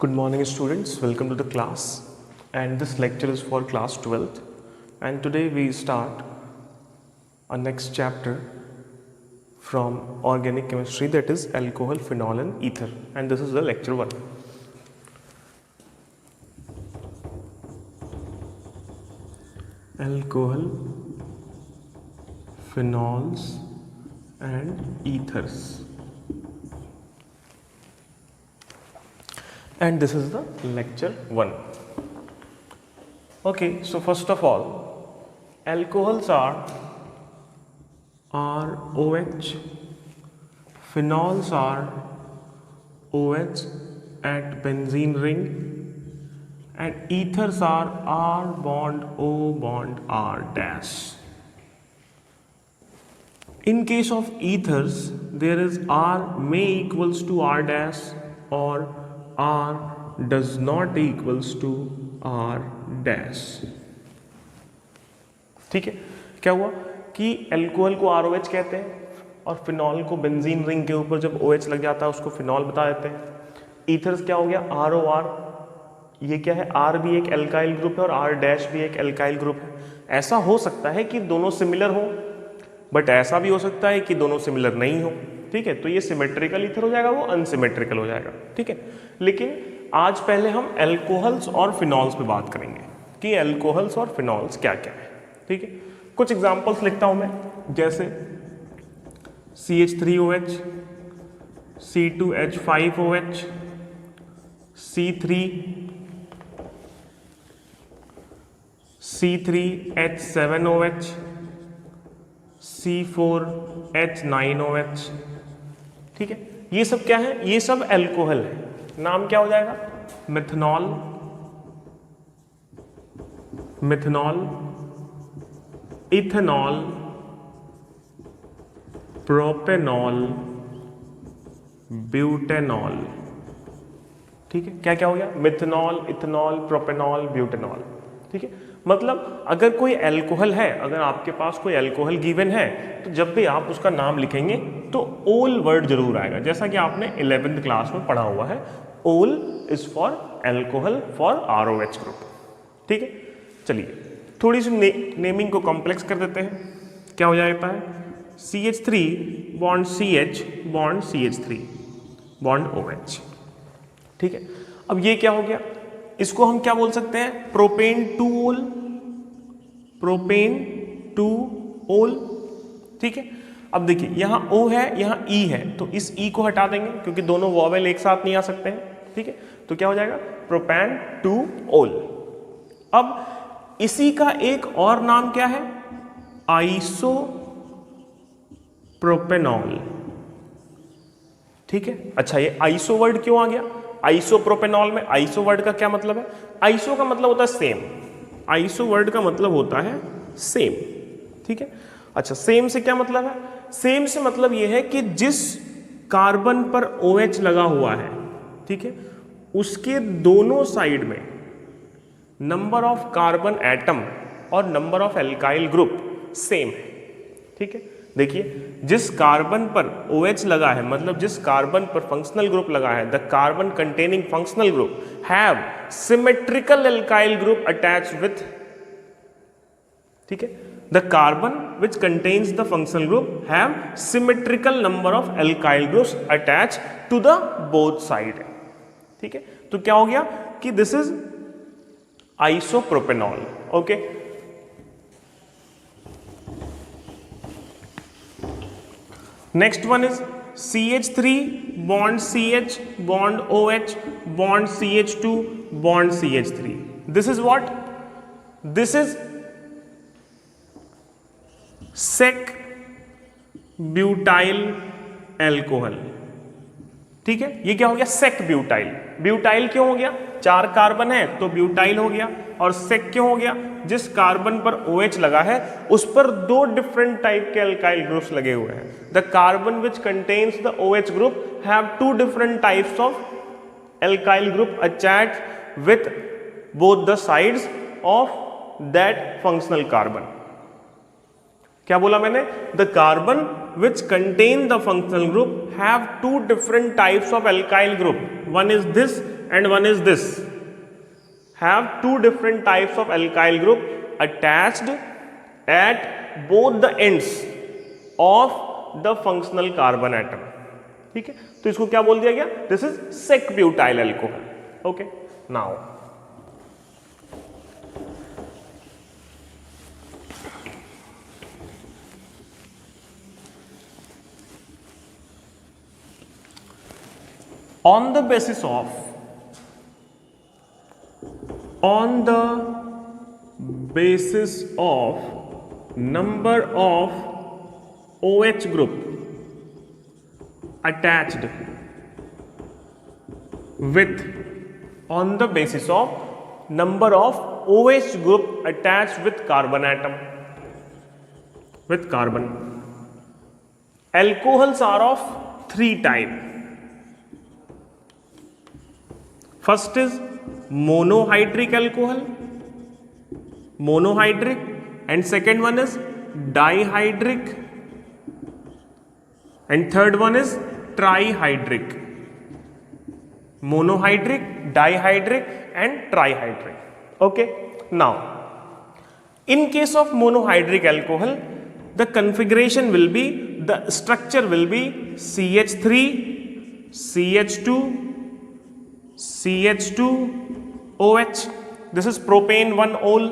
Good morning students, welcome to the class, and this lecture is for class 12th, and today we start our next chapter from organic chemistry, that is alcohol, phenol and ether, and this is the lecture 1. Alcohol, phenols and ethers. And this is the lecture 1. Okay, so first of all, alcohols are OH, phenols are OH at benzene ring, and ethers are R bond O bond R dash. In case of ethers, there is R may equals to R dash or R does not equals to R dash. ठीक है, क्या हुआ कि alcohol को ROH कहते हैं और phenol को बेंजीन रिंग के ऊपर जब OH लग जाता है उसको फिनॉल बता देते हैं। ईथर्स क्या हो गया ROR, ये क्या है, R भी एक एल्काइल ग्रुप है और R डैश भी एक एल्काइल ग्रुप है। ऐसा हो सकता है कि दोनों सिमिलर हो, बट ऐसा भी हो सकता है कि दोनों सिमिलर नहीं हो। ठीक है, तो ये सिमेट्रिकल ईथर हो जाएगा, वो अनसिमेट्रिकल हो जाएगा। ठीक है, लेकिन आज पहले हम एल्कोहल्स और फिनॉल्स पे बात करेंगे कि एल्कोहल्स और फिनॉल्स क्या क्या है। ठीक है, कुछ एग्जांपल्स लिखता हूं मैं, जैसे CH3OH, C2H5OH, C3H7OH, C4H9OH। ठीक है, ये सब क्या है, ये सब एल्कोहल है। नाम क्या हो जाएगा, मिथनॉल, इथेनॉल, प्रोपेनॉल, ब्यूटेनॉल। ठीक है, क्या क्या हो गया, मिथनॉल, इथेनॉल, प्रोपेनॉल, ब्यूटेनॉल। ठीक है, मतलब अगर कोई एल्कोहल है, अगर आपके पास कोई एल्कोहल गिवन है, तो जब भी आप उसका नाम लिखेंगे तो ओल वर्ड जरूर आएगा, जैसा कि आपने 11th क्लास में पढ़ा हुआ है। ओल is for alcohol for ROH group. ठीक है, चलिए थोड़ी सी नेमिंग को कॉम्प्लेक्स कर देते हैं। क्या हो जाता है, CH3 bond CH bond CH3 bond OH। ठीक है, अब ये क्या हो गया, इसको हम क्या बोल सकते हैं, प्रोपेन टू ओल, प्रोपेन टू ओल। ठीक है, अब देखिए यहां O है, यहां E है, तो इस E को हटा देंगे क्योंकि दोनों वॉवेल एक साथ नहीं आ सकते हैं। ठीक है, तो क्या हो जाएगा, प्रोपेन टू ओल। अब इसी का एक और नाम क्या है, आइसो प्रोपेनॉल। ठीक है, अच्छा ये आइसो वर्ड क्यों आ गया, आइसोप्रोपेनॉल में आइसो वर्ड का क्या मतलब है, आइसो का मतलब होता है सेम, आइसो वर्ड का मतलब होता है सेम। ठीक है, अच्छा सेम से क्या मतलब है, सेम से मतलब यह है कि जिस कार्बन पर OH लगा हुआ है, ठीक है, उसके दोनों साइड में नंबर ऑफ कार्बन एटम और number of alkyl group same है। ठीक है, देखिए जिस कार्बन पर OH लगा है, मतलब जिस कार्बन पर फंक्शनल ग्रुप लगा है, the carbon containing functional group have symmetrical alkyl group attached with. ठीक है, the carbon which contains the functional group have symmetrical number of alkyl groups attached to the both side. ठीक है, तो क्या हो गया कि this is isopropanol. Okay, next one is CH3 bond CH bond OH bond CH2 bond CH3. This is what? This is sec butyl alcohol. ठीक है, ये क्या हो गया, सेक ब्यूटाइल। ब्यूटाइल क्यों हो गया, 4 कार्बन है तो ब्यूटाइल हो गया, और सेक क्यों हो गया, जिस कार्बन पर OH लगा है उस पर 2 डिफरेंट टाइप के एल्काइल ग्रुप्स लगे हुए हैं। The carbon which contains the OH group have 2 different types of alkyl group attached with both the sides of that functional carbon. क्या बोला मैंने, the carbon which contain the functional group have 2 different types of alkyl group, one is this and one is this, have two different types of alkyl group attached at both the ends of the functional carbon atom. ठीक है, तो इसको क्या बोल दिया गया, this is sec butyl alcohol. Okay, now on the basis of number of OH group attached with, on the basis of number of OH group attached with carbon atom, with carbon. Alcohols are of three types. First is monohydric alcohol, monohydric, and second one is dihydric, and third one is trihydric. Monohydric, dihydric, and trihydric. Okay, now in case of monohydric alcohol, the configuration will be, the structure will be CH3, CH2, CH2, OH. This is propane 1-ol,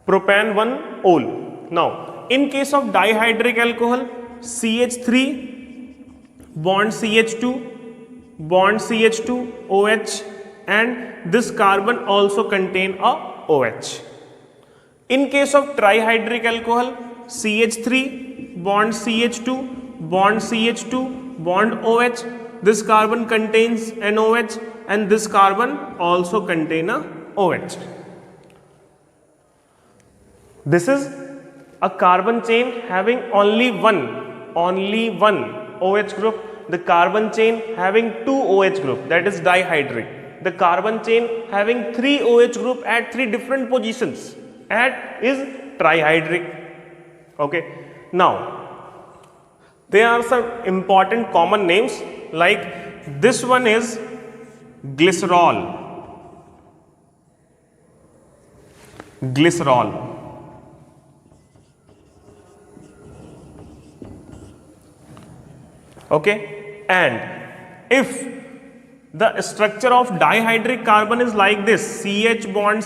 propan 1-ol. Now, in case of dihydric alcohol, CH3 bond CH2 bond CH2 OH, and this carbon also contain a OH. In case of trihydric alcohol, CH3 bond CH2 bond CH2 bond OH, this carbon contains an OH, and this carbon also contain a OH. This is a carbon chain having only one OH group. The carbon chain having two OH group, that is dihydric. The carbon chain having three OH group at three different positions at is trihydric. Okay, now there are some important common names, like this one is glycerol. Glycerol. Okay, and if the structure of dihydric carbon is like this, CH bond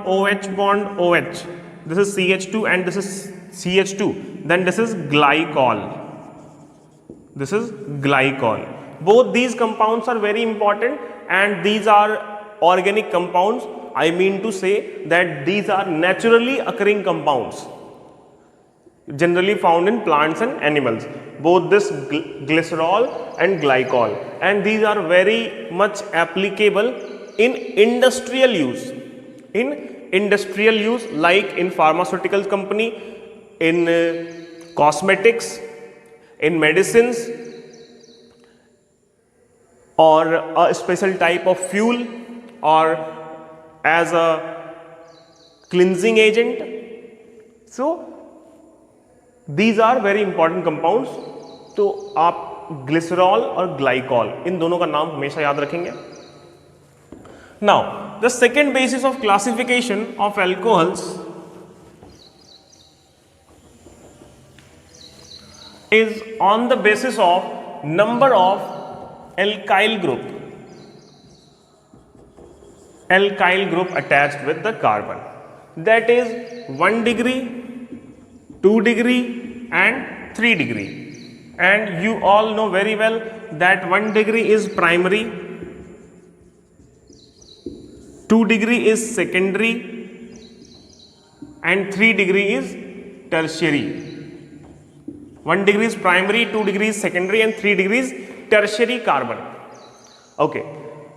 OH bond OH, this is CH2 and this is CH2, then this is glycol. This is glycol. Both these compounds are very important, and these are organic compounds. I mean to say that these are naturally occurring compounds, generally found in plants and animals. Both this glycerol and glycol, and these are very much applicable in industrial use. In industrial use, like in pharmaceutical company, in cosmetics, in medicines, or a special type of fuel, or as a cleansing agent. So these are very important compounds. तो आप glycerol और glycol, इन दोनों का नाम हमेशा याद रखेंगे. Now the second basis of classification of alcohols is on the basis of number of alkyl group attached with the carbon, that is 1 degree, 2 degree and 3 degree. And you all know very well that 1 degree is primary, 2 degree is secondary, and 3 degree is tertiary. 1 degree is primary, 2 degree is secondary, and 3 degree is tertiary carbon. Okay,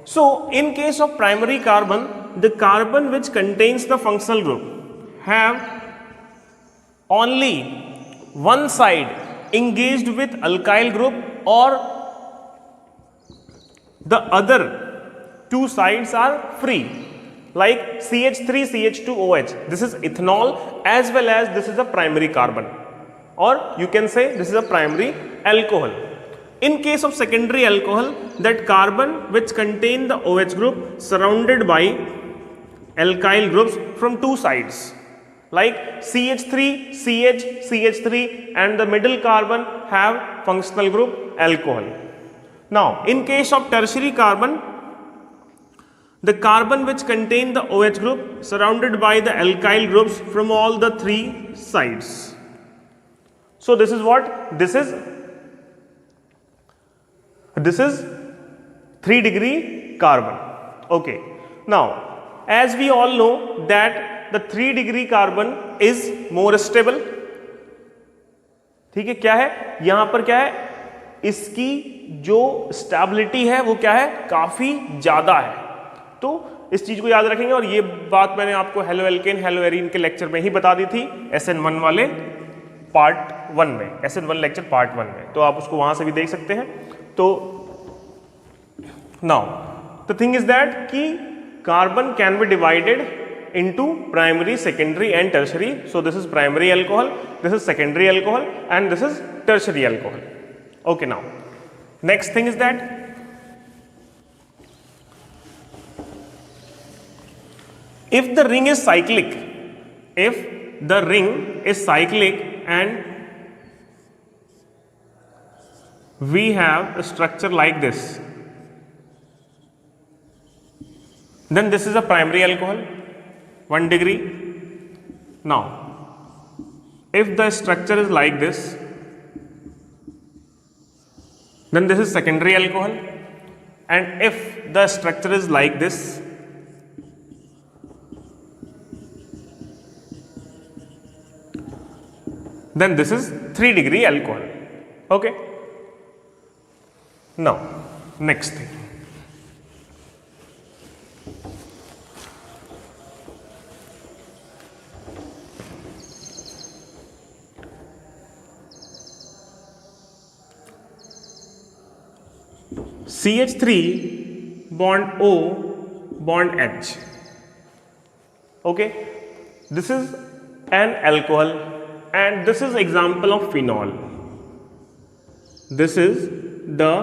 so in case of primary carbon, the carbon which contains the functional group have only one side engaged with alkyl group, or the other two sides are free, like CH3 CH2 OH. This is ethanol, as well as this is a primary carbon, or you can say this is a primary alcohol. In case of secondary alcohol, that carbon which contain the OH group surrounded by alkyl groups from two sides, like CH3, CH, CH3, and the middle carbon have functional group alcohol. Now, in case of tertiary carbon, the carbon which contain the OH group surrounded by the alkyl groups from all the three sides. So this is what? This is 3 degree carbon. Okay. Now, as we all know that the 3 degree carbon is more stable. ठीक है, क्या है यहां पर, क्या है, इसकी जो स्टेबिलिटी है वो क्या है, काफी ज्यादा है. तो इस चीज को याद रखेंगे. और ये बात मैंने आपको हेलो एल्केन हेलो एरीन के लेक्चर में ही बता दी थी, SN1 वाले पार्ट 1 में, SN1 लेक्चर पार्ट 1 में, तो आप उसको वहां से भी देख सकते हैं. तो now the thing is that कि carbon can be divided into primary, secondary and tertiary. So this is primary alcohol, this is secondary alcohol and this is tertiary alcohol. Okay, now next thing is that if the ring is cyclic, if the ring is cyclic and we have a structure like this, then this is a primary alcohol, 1 degree. Now, if the structure is like this, then this is secondary alcohol, and if the structure is like this, then this is 3 degree alcohol. Okay. Now, next thing. CH3 bond O bond H. Okay. This is an alcohol. And this is example of phenol. This is the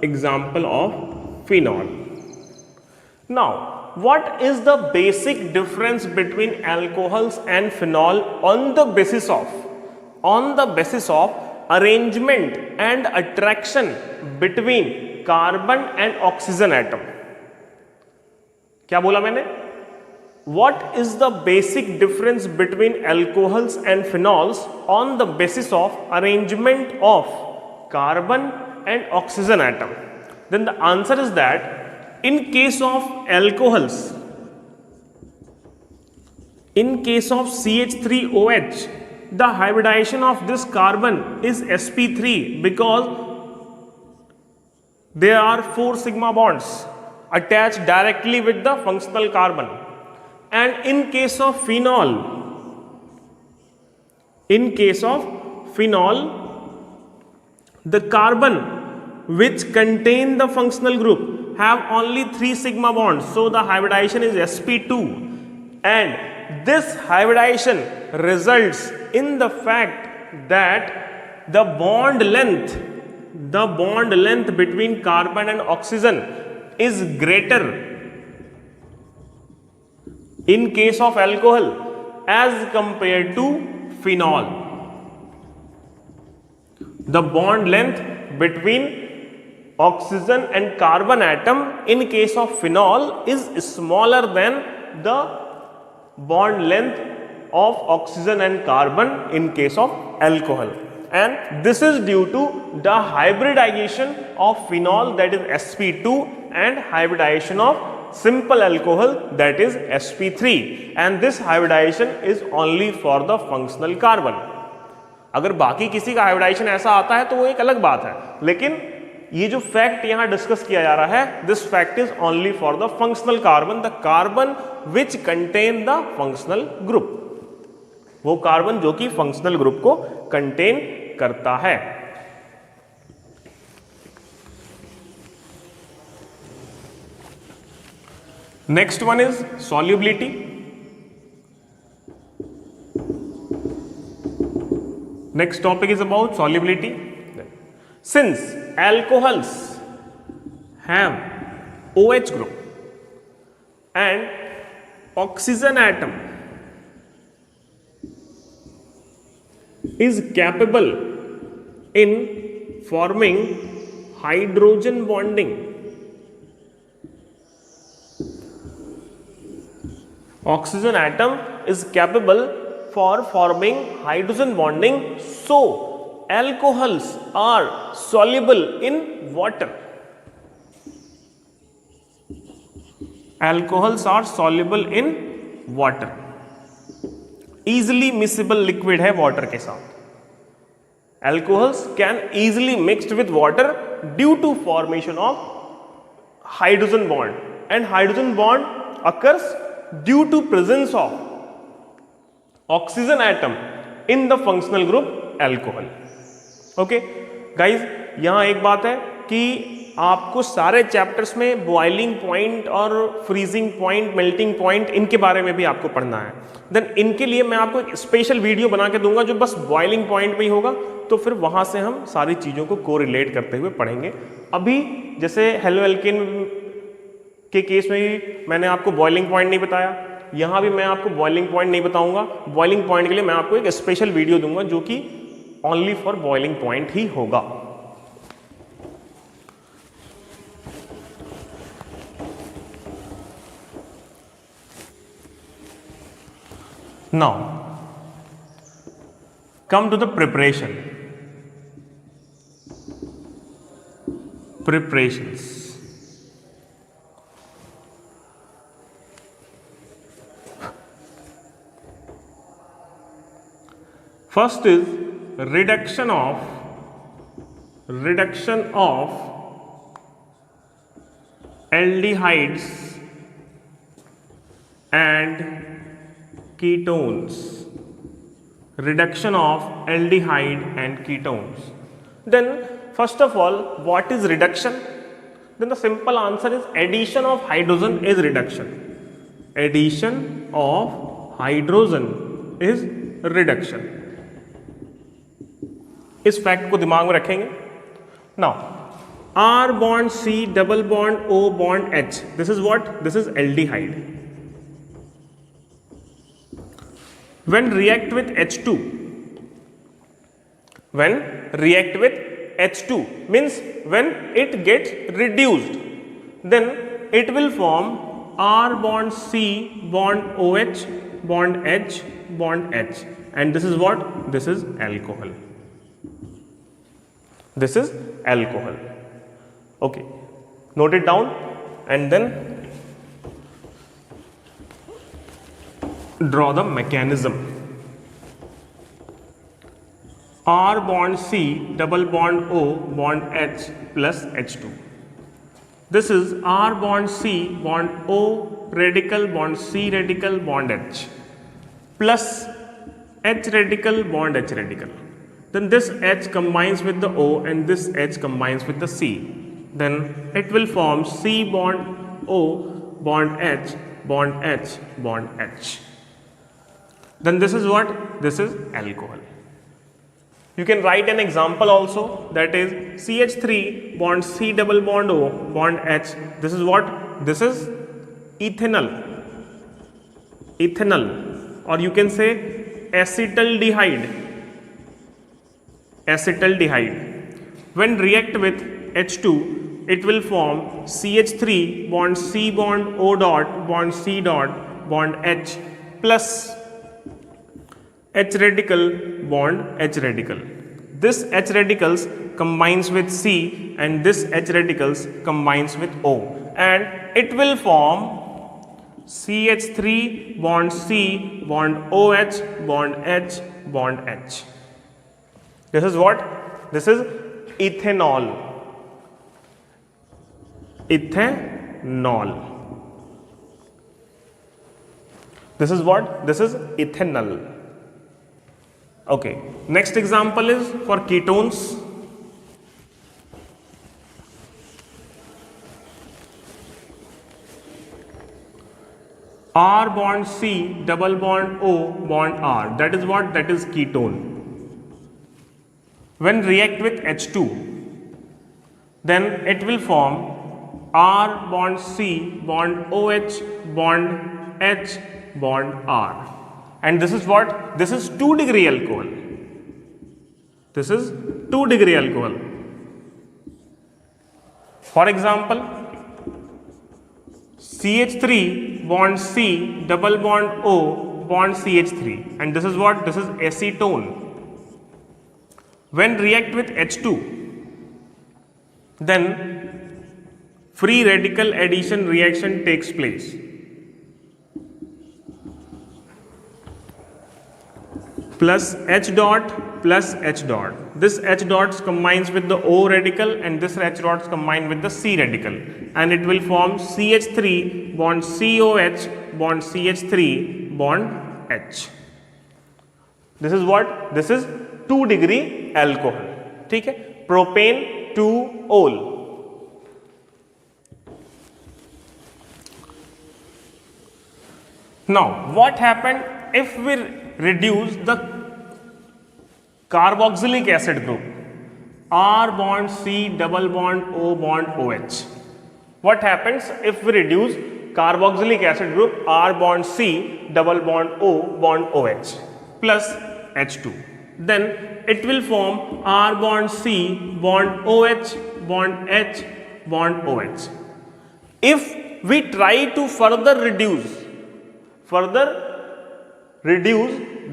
example of phenol. Now, what is the basic difference between alcohols and phenol on the basis of arrangement and attraction between carbon and oxygen atom? क्या बोला मैंने? What is the basic difference between alcohols and phenols on the basis of arrangement of carbon and oxygen atom? Then the answer is that in case of alcohols, in case of CH3OH, the hybridization of this carbon is sp3 because there are 4 sigma bonds attached directly with the functional carbon. And in case of phenol, the carbon which contain the functional group have only 3 sigma bonds, so the hybridization is sp2, and this hybridization results in the fact that the bond length between carbon and oxygen is greater in case of alcohol as compared to phenol. The bond length between oxygen and carbon atom in case of phenol is smaller than the bond length of oxygen and carbon in case of alcohol, and this is due to the hybridization of phenol, that is sp2, and hybridization of simple alcohol, that is sp3, and this hybridization is only for the functional carbon. अगर बाकी किसी का hybridisation ऐसा आता है तो वो एक अलग बात है, लेकिन ये जो फैक्ट यहां डिस्कस किया जा रहा है, this fact is only for the functional carbon, the carbon which contain the functional group, वो कार्बन जो कि फंक्शनल ग्रुप को कंटेन करता है. Next one is solubility. Next topic is about solubility. Since alcohols have OH group and oxygen atom is capable in forming hydrogen bonding. Oxygen atom is capable for forming hydrogen bonding, so alcohols are soluble in water. Alcohols are soluble in water. Easily miscible liquid है water के साथ. Alcohols can easily mixed with water due to formation of hydrogen bond, and hydrogen bond occurs due to presence of oxygen atom in the functional group alcohol. Okay guys, यहाँ एक बात है कि आपको सारे चैप्टर्स में बॉइलिंग पॉइंट और freezing point, melting point, इनके बारे में भी आपको पढ़ना है. देन इनके लिए मैं आपको एक स्पेशल वीडियो बना के दूंगा जो बस बॉइलिंग पॉइंट पे ही होगा, तो फिर वहां से हम सारी चीज़ों को कोरिलेट करते हुए पढ़ेंगे. अभी जैसे हेलो एल्केन के केस में भी मैंने आपको बॉइलिंग पॉइंट नहीं बताया, यहाँ भी मैं आपको बॉइलिंग पॉइंट नहीं बताऊंगा. बॉइलिंग पॉइंट के लिए मैं आपको एक स्पेशल वीडियो दूंगा जो कि ओनली फॉर बॉइलिंग पॉइंट ही होगा. Now come to the preparations. First is reduction of aldehydes and ketones. Reduction of aldehyde and ketones. Then first of all, what is reduction? Then the simple answer is addition of hydrogen is reduction. Addition of hydrogen is reduction. इस fact को दिमाग में रखेंगे. Now R bond C double bond O bond H, this is what? This is aldehyde. When react with H2, means when it gets reduced, then it will form R bond C bond OH bond H bond H, and this is what? This is alcohol. This is alcohol. Okay, note it down and then draw the mechanism. R bond C double bond O bond H plus H2. This is R bond C bond O radical bond C radical bond H plus H radical bond H radical. Then this H combines with the O and this H combines with the C. Then it will form C bond O bond H bond H bond H. Then this is what? This is alcohol. You can write an example also, that is CH3 bond C double bond O bond H. This is what? This is ethanol. Ethanol, or you can say acetaldehyde. Acetaldehyde. When react with H2, it will form CH3 bond C bond O dot bond C dot bond H plus H radical bond H radical. This H radicals combines with C and this H radicals combines with O, and it will form CH3 bond C bond OH bond H bond H. This is what? This is ethanol. Ethanol. This is what? This is ethanol. Okay. Next example is for ketones. R bond C double bond O bond R. That is what? That is ketone. When react with H2, then it will form R bond C bond OH bond H bond R. And this is what? This is 2-degree alcohol. This is 2-degree alcohol. For example, CH3 bond C double bond O bond CH3, and this is what? This is acetone. When react with H2, then free radical addition reaction takes place. Plus H dot plus H dot. This H dot combines with the O radical and this H dot combine with the C radical, and it will form CH3 bond COH bond CH3 bond H. This is what? This is 2-degree alcohol. ठीक है, propane 2-ol. Now, what happened if we reduce the carboxylic acid group R bond C double bond O bond OH? What happens if we reduce carboxylic acid group R bond C double bond O bond OH plus H2? Then it will form R bond C bond OH bond H bond OH. If we try to further reduce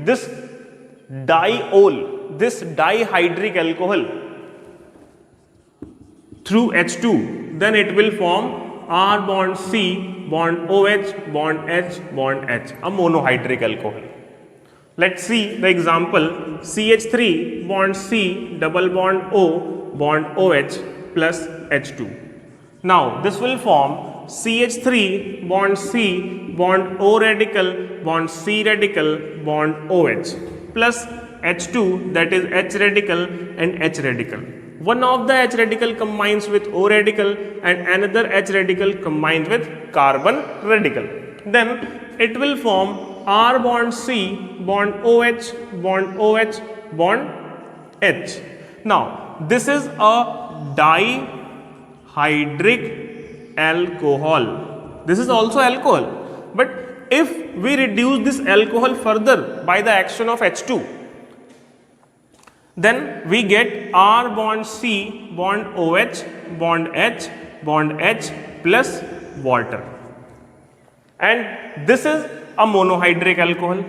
this diol, this dihydric alcohol through H2, then it will form R bond C bond OH bond H bond H, a monohydric alcohol. Let's see the example. CH3 bond C double bond O bond OH plus H2. Now this will form CH3 bond C bond O radical bond C radical bond OH plus H2, that is H radical and H radical. One of the H radical combines with O radical and another H radical combines with carbon radical. Then it will form R bond C bond OH bond OH bond H. Now this is a dihydric alcohol. This is also alcohol, but if we reduce this alcohol further by the action of H2, then we get R bond C bond OH bond H plus water, and this is a monohydric alcohol.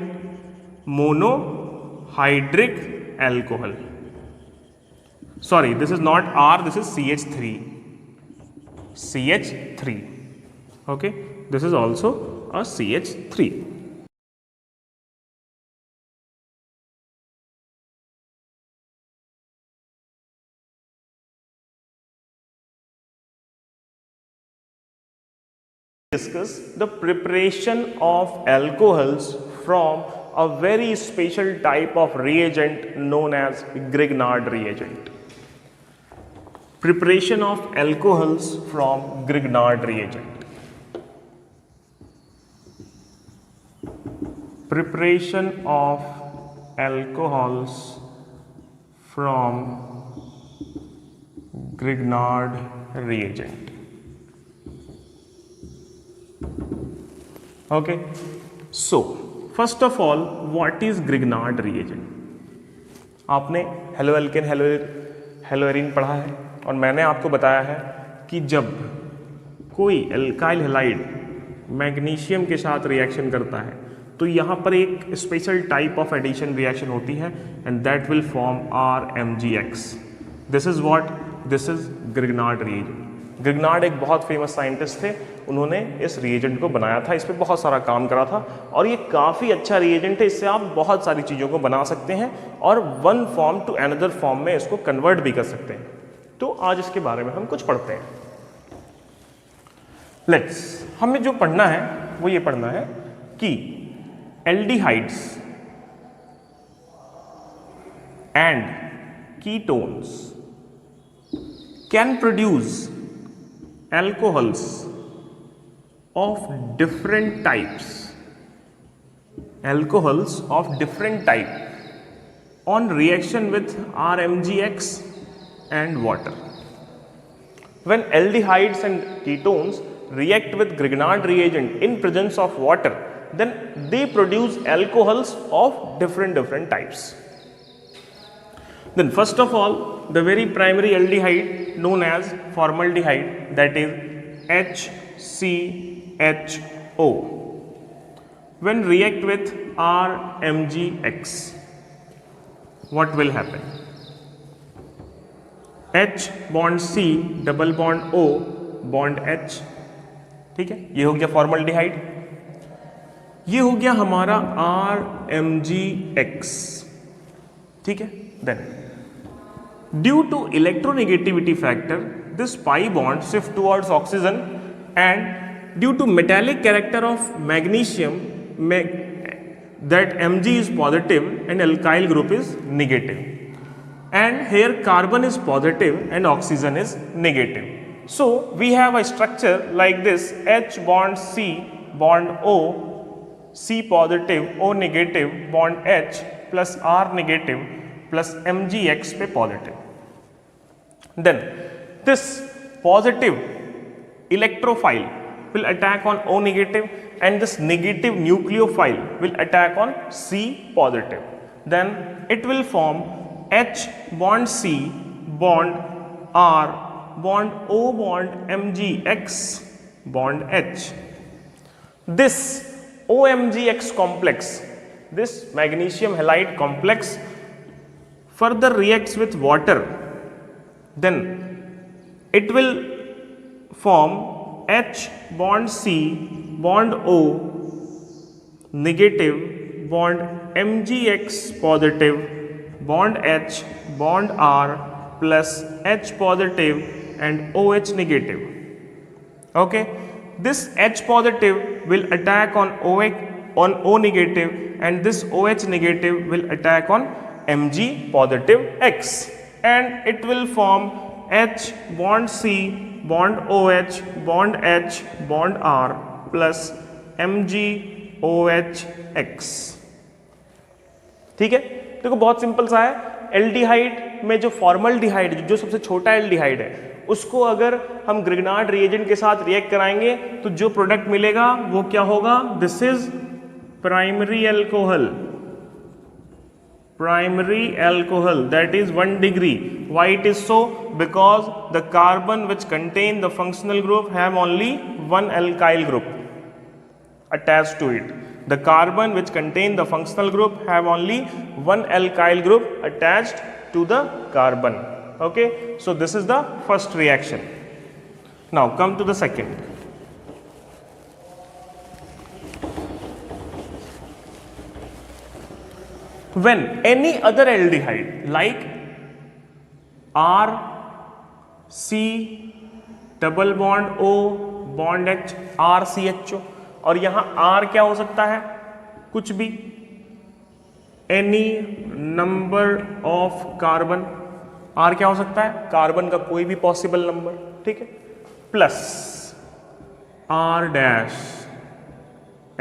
Monohydric alcohol. Sorry, this is not R, this is CH3. Okay, this is also a CH3. Discuss the preparation of alcohols from a very special type of reagent known as Grignard reagent. Preparation of alcohols from Grignard reagent. Preparation of alcohols from Grignard reagent. Okay, so first of all, what is Grignard reagent? आपने halo alkane hello arene पढ़ा है, और मैंने आपको बताया है कि जब कोई एल्काइल हैलाइड मैग्नीशियम के साथ रिएक्शन करता है तो यहाँ पर एक special type of addition reaction होती है, and that will form RMgX. This is what? This is Grignard reagent. Grignard एक बहुत फेमस साइंटिस्ट थे, उन्होंने इस रिएजेंट को बनाया था, इस पर बहुत सारा काम करा था, और ये काफ़ी अच्छा रिएजेंट है. इससे आप बहुत सारी चीज़ों को बना सकते हैं और one form to another form में इसको कन्वर्ट भी कर सकते हैं. तो आज इसके बारे में हम कुछ पढ़ते हैं. हमें जो पढ़ना है वो ये पढ़ना है कि aldehydes and ketones can produce alcohols of different types, on reaction with RMgX and water. When aldehydes and ketones react with Grignard reagent in presence of water, then they produce alcohols of different types. Then first of all, the very primary aldehyde known as formaldehyde, that is HCHO, when react with RMgX, what will happen? H bond C double bond O bond H, ठीक है, ये हो गया formaldehyde. ये हो गया हमारा RMgX, ठीक है। Then due to electronegativity factor this pi bond shift towards oxygen and due to metallic character of magnesium that Mg is positive and alkyl group is negative, and here carbon is positive and oxygen is negative. So we have a structure like this: H bond C bond O, C positive O negative bond H plus R negative plus MgX पे positive. Then this positive electrophile will attack on O negative and this negative nucleophile will attack on C positive. Then it will form H bond C bond R bond O bond MgX bond H. This OMgX complex, this magnesium halide complex, further reacts with water. Then it will form H bond C bond O negative bond MgX positive bond H bond R plus H positive and OH negative. Okay, this H positive will attack on O negative and this OH negative will attack on Mg positive X, and it will form H bond C bond OH bond H bond R plus MgOH-X, ठीक है। देखो बहुत simple सा है। Aldehyde में जो formaldehyde जो सबसे छोटा एल्डिहाइड है, उसको अगर हम ग्रिग्नार्ड रिएजेंट के साथ रिएक्ट कराएंगे तो जो प्रोडक्ट मिलेगा वो क्या होगा? This is primary alcohol, primary alcohol, that is 1 degree. Why it is so? Because the carbon which contain the functional group have only one alkyl group attached to it. The carbon which contain the functional group have only one alkyl group attached to the carbon. Okay, so this is the first reaction. Now come to the second. When any other aldehyde like R, C, double bond O, bond H, RCHO, और यहाँ R क्या हो सकता है? कुछ भी, any number of carbon, R क्या हो सकता है? कार्बन का कोई भी पॉसिबल नंबर, ठीक है, प्लस R डैश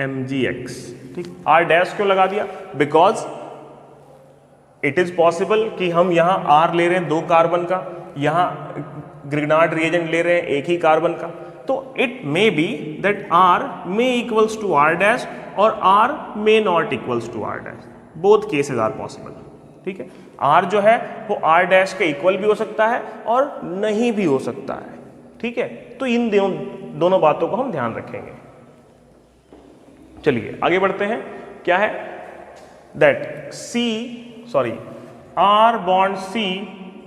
MgX, ठीक। R डैश क्यों लगा दिया? बिकॉज इट इज पॉसिबल कि हम यहाँ R ले रहे हैं 2 कार्बन का, यहाँ ग्रिग्नार्ड रिएजेंट ले रहे हैं 1 ही कार्बन का, तो it may be that R may equals to R dash और R may not equals to R dash. Both cases are possible, ठीक है। R जो है वो R डैश के इक्वल भी हो सकता है और नहीं भी हो सकता है, ठीक है। तो इन दोनों बातों को हम ध्यान रखेंगे। चलिए आगे बढ़ते हैं। क्या है? That R bond C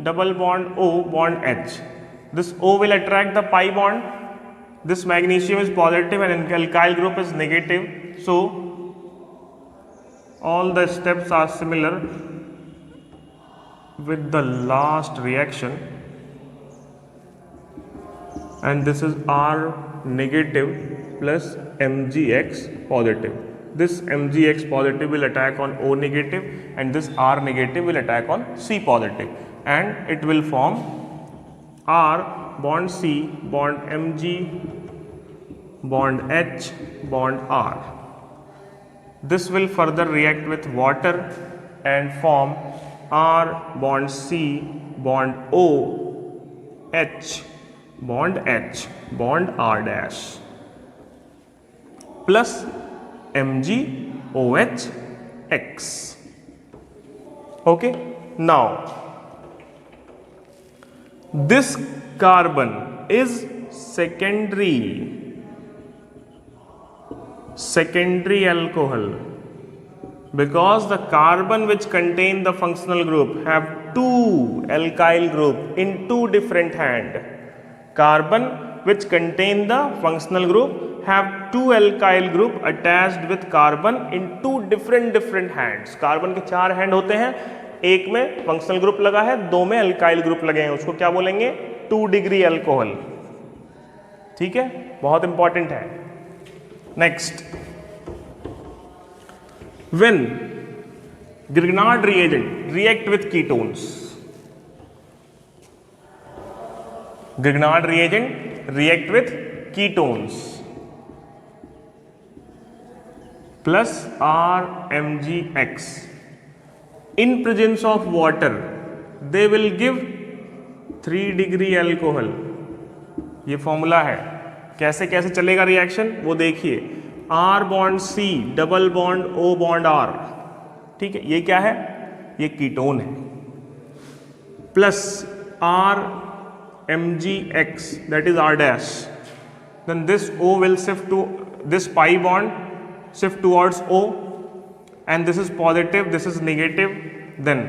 double bond O bond H. This O will attract the pi bond. This magnesium is positive and alkyl group is negative. So all the steps are similar with the last reaction, and this is R negative plus MgX positive. This MgX positive will attack on O negative and this R negative will attack on C positive, and it will form R bond C bond Mg bond H bond R. This will further react with water and form R bond C bond O H bond H, bond R dash, plus MgOH X. Okay, now this carbon is secondary alcohol, because the carbon which contain the functional group have two alkyl group in two different hand. Carbon which contain the functional group have two alkyl group attached with carbon in two different hands. Carbon के 4 hand होते हैं, एक में functional group लगा है, 2 में alkyl group लगे हैं, उसको क्या बोलेंगे? 2 डिग्री अल्कोहल. ठीक है, बहुत इंपॉर्टेंट है. Next, when Grignard reagent react with ketones, Grignard reagent react with ketones plus RMgX in presence of water, they will give 3 degree alcohol. ये फॉर्मूला है. कैसे कैसे चलेगा रिएक्शन वो देखिए. R bond C, double bond O bond R. ठीक है, ये क्या है? ये कीटोन है. Plus RMgX, that is R dash. Then this O will shift to this pi bond, shift towards O, and this is positive, this is negative. Then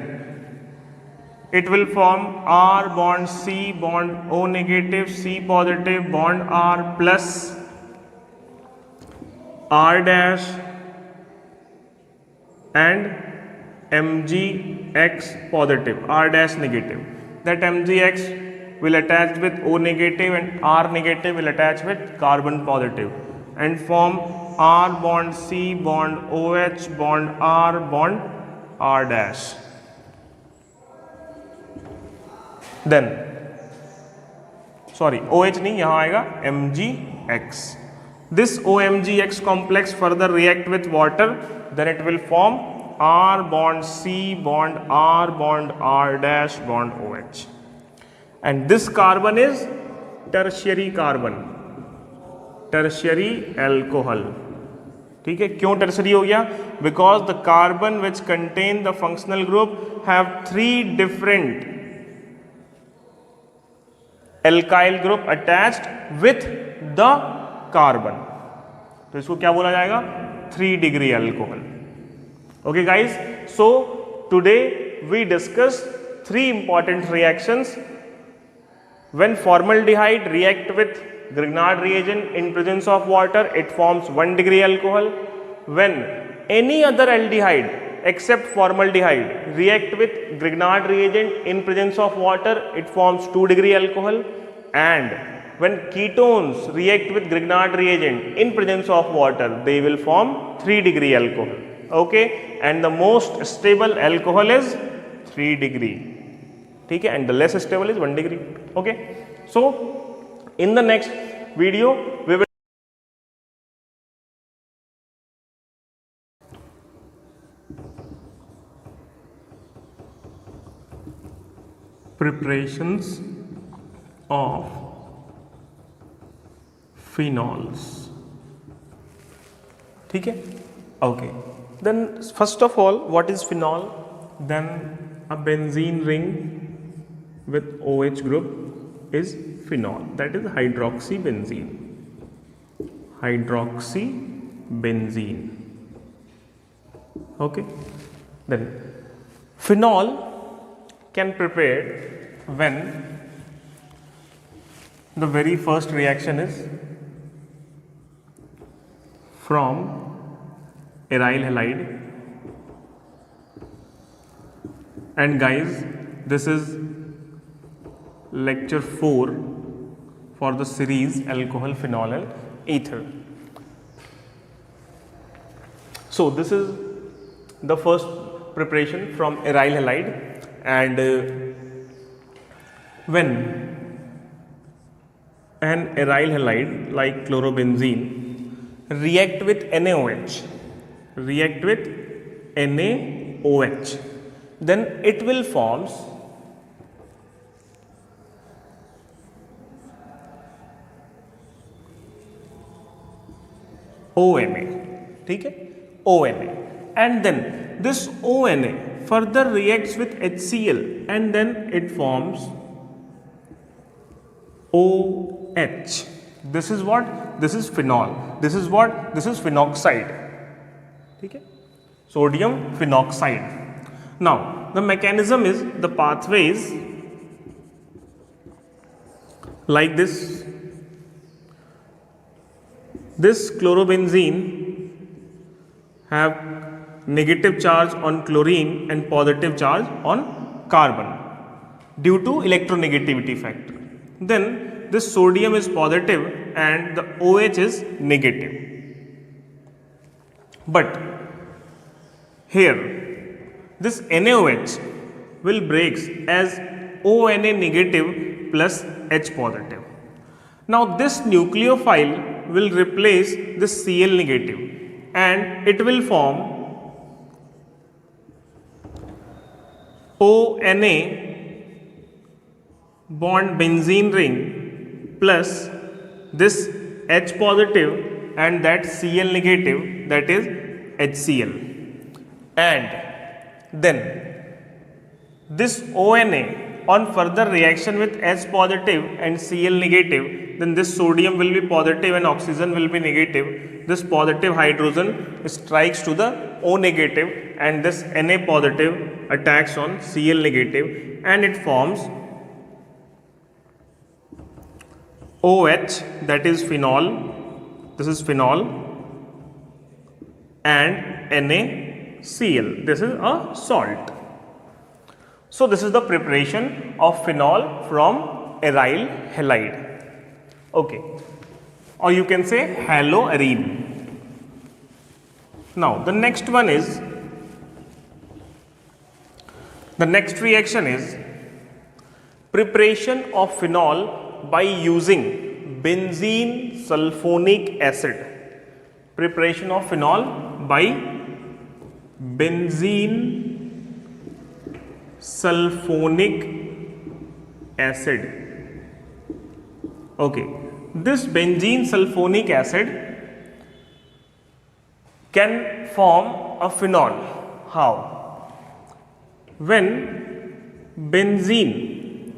it will form R bond C bond O negative, C positive bond R plus R dash and MgX positive, R dash negative. That MgX will attach with O negative and R negative will attach with carbon positive and form R bond C bond OH bond R bond R dash. Then sorry, OH नहीं, यहाँ आएगा MgX. This OMgX complex further react with water, then it will form R bond C bond R bond R dash bond OH. And this carbon is tertiary carbon, tertiary alcohol. ठीक है, क्यों tertiary हो गया? Because the carbon which contain the functional group have 3 different alkyl group attached with the carbon. तो इसको क्या बोला जाएगा? 3 degree alcohol. Okay guys, so today we discuss 3 important reactions. When formaldehyde react with Grignard reagent in presence of water, it forms 1 degree alcohol. When any other aldehyde except formaldehyde react with Grignard reagent in presence of water, it forms 2 degree alcohol. And when ketones react with Grignard reagent in presence of water, they will form 3 degree alcohol. Okay, and the most stable alcohol is 3 degree. ठीक है, and the less stable is 1 degree. Okay, so in the next video we will preparations of phenols. ठीक है, okay, then first of all, what is phenol? Then a benzene ring with OH group is phenol, that is hydroxybenzene. Hydroxybenzene. Okay, then phenol can prepare when the very first reaction is from aryl halide. And guys, this is lecture 4 for the series alcohol, phenol and ether. So this is the first preparation from aryl halide, and when an aryl halide like chlorobenzene react with NaOH, then it will forms ONA, ठीक है, ONA, and then this ONA further reacts with HCl and then it forms OH. This is what? This is phenol. This is what? This is phenoxide, ठीक है, sodium phenoxide. Now the mechanism is, the pathway is like this. This chlorobenzene have negative charge on chlorine and positive charge on carbon due to electronegativity factor. Then this sodium is positive and the OH is negative. But here this NaOH will breaks as ONA negative plus H positive. Now this nucleophile will replace this Cl negative and it will form ONA bond benzene ring plus this H positive and that Cl negative, that is HCl, and then this ONA on further reaction with H positive and Cl negative, then this sodium will be positive and oxygen will be negative. This positive hydrogen strikes to the O negative and this Na positive attacks on Cl negative and it forms OH, that is phenol, this is phenol, and NaCl, this is a salt. So this is the preparation of phenol from aryl halide. Okay, or you can say haloarine. Now the next one is, the next reaction is preparation of phenol by using benzene sulfonic acid. Preparation of phenol by benzene sulfonic acid. Okay, this benzene sulfonic acid can form a phenol. How? When benzene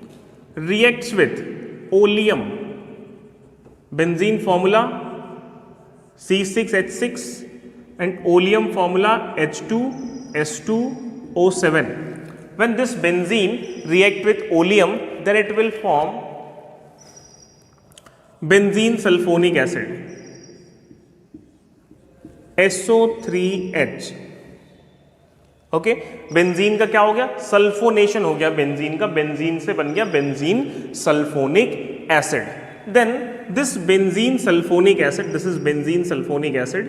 reacts with oleum, benzene formula C6H6 and oleum formula H2S2O7. When this benzene react with oleum, then it will form benzene sulfonic acid, SO3H. Okay, benzene का क्या हो गया? Sulphonation हो गया benzene का, benzene से बन गया benzene sulphonic acid. Then this benzene sulphonic acid, this is benzene sulphonic acid,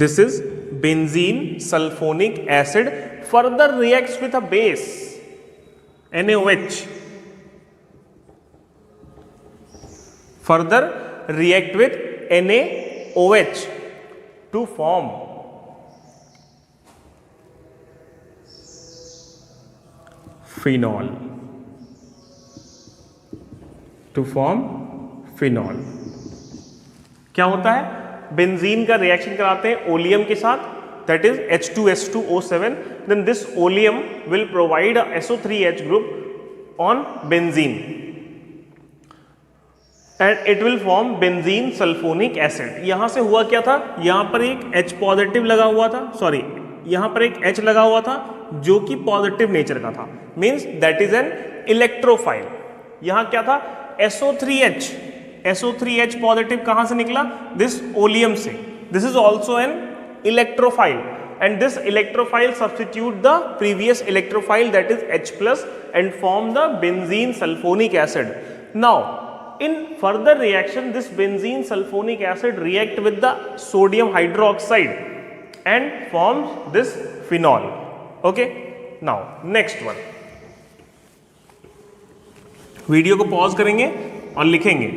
this is benzene sulfonic acid further reacts with a base NaOH, further react with NaOH to form phenol, to form phenol. क्या होता है? Benzene का reaction कराते हैं oleum के साथ, that is H2S2O7. Then this oleum will provide SO3H group on benzene and it will form benzene sulphonic acid. यहां से हुआ क्या था? यहां पर एक H पॉजिटिव लगा हुआ था, सॉरी यहां पर एक H लगा हुआ था जो कि पॉजिटिव नेचर का था, means that is an electrophile. यहां क्या था? SO3H. SO3H पॉजिटिव कहां से निकला? दिस ओलियम से. This is also an electrophile and this electrophile substitute the previous electrophile that is H plus and form the benzene sulfonic acid. Now in further reaction this benzene sulfonic acid react with the sodium hydroxide and forms this phenol. Okay, now next one. Video को pause करेंगे और लिखेंगे.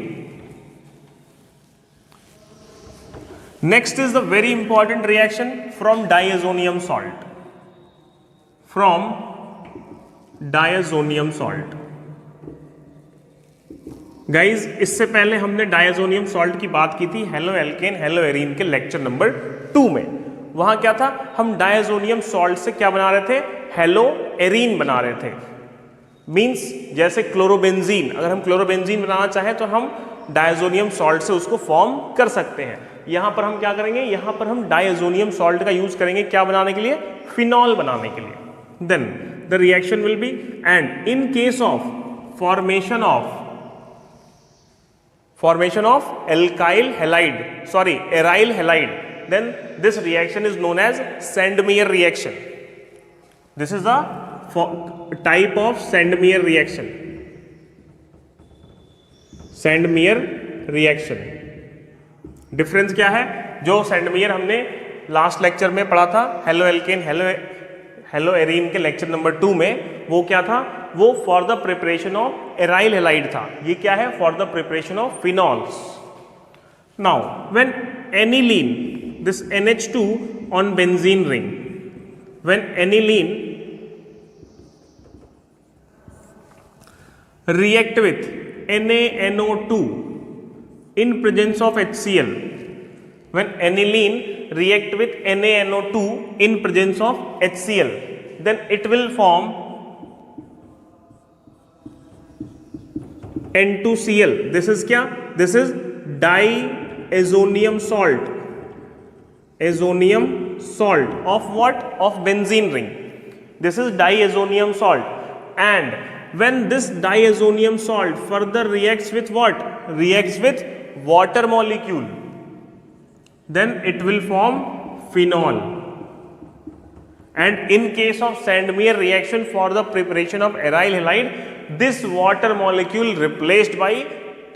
Next is the very important reaction from diazonium salt. From diazonium salt. Guys इससे पहले हमने diazonium salt की बात की थी हेलो एल्केन हेलो एरीन के लेक्चर नंबर 2 में। वहां क्या था, हम डायजोनियम सॉल्ट से क्या बना रहे थे, हेलो एरीन बना रहे थे। मींस जैसे क्लोरोबेंजीन, अगर हम क्लोरोबेंजीन बनाना चाहें तो हम डायजोनियम सॉल्ट से उसको फॉर्म कर सकते हैं। यहां पर हम क्या करेंगे, यहां पर हम डायजोनियम सॉल्ट का यूज करेंगे क्या बनाने के लिए, फिनॉल बनाने के लिए। Then the reaction will be, and in case of formation of aryl halide, then this reaction is known as Sandmeyer reaction. This is a type of Sandmeyer reaction. Sandmeyer reaction difference क्या है, जो Sandmeyer हमने last lecture में पढ़ा था halo alkane hello arene के lecture number 2 में, वो क्या था, वो for the preparation of aryl halide था। ये क्या है, for the preparation of phenols. Now when aniline, this NH2 on benzene ring, when aniline react with NaNO2 in presence of HCl, when aniline react with NaNO2 in presence of HCl, then it will form N2Cl. this is क्या, this is diazonium salt, azonium salt of what, of benzene ring. This is diazonium salt, and when this diazonium salt further reacts with what, reacts with water molecule, then it will form phenol. And in case of Sandmeyer reaction for the preparation of aryl halide, this water molecule replaced by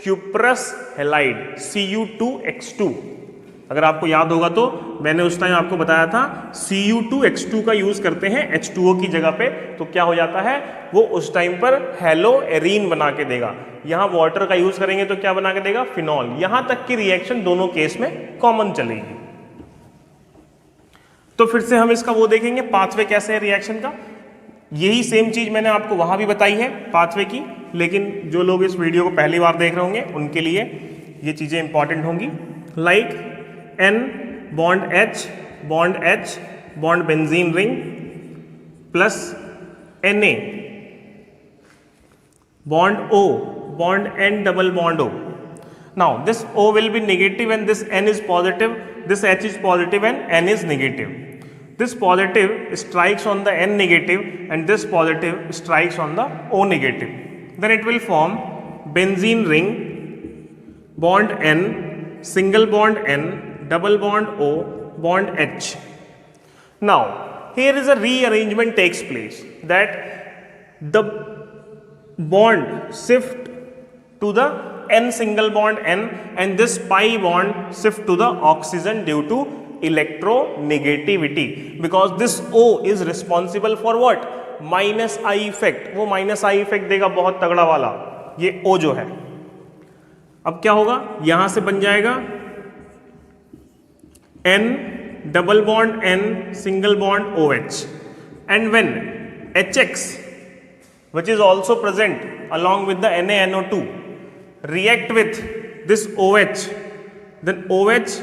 cuprous halide Cu2X2। अगर आपको याद होगा तो मैंने उस time आपको बताया था Cu2X2 का यूज करते हैं H2O की जगह पे, तो क्या हो जाता है, वो उस टाइम पर हेलो एरीन बना के देगा। यहां वाटर का यूज करेंगे तो क्या बना के देगा, फिनॉल। यहां तक की रिएक्शन दोनों केस में कॉमन चलेगी। तो फिर से हम इसका वो देखेंगे पाथवे कैसे है रिएक्शन का। यही सेम चीज मैंने आपको वहां भी बताई है पाथवे की, लेकिन जो लोग इस वीडियो को पहली बार देख रहे होंगे उनके लिए ये चीजें इंपॉर्टेंट होंगी। Like N bond H bond benzene ring plus Na bond O bond N double bond O. Now this O will be negative and this N is positive, this H is positive and N is negative. This positive strikes on the N negative and this positive strikes on the O negative. Then it will form benzene ring, bond N, single bond N, double bond O, bond H. Now here is a rearrangement takes place, that the bond shift to the N single bond N and this pi bond shift to the oxygen due to electronegativity, because this O is responsible for what, minus I effect। वो minus I effect देगा बहुत तगड़ा वाला, ये O जो है। अब क्या होगा, यहां से बन जाएगा N double bond N single bond OH, and when HX which is also present along with the NaNO2 react with this OH, then OH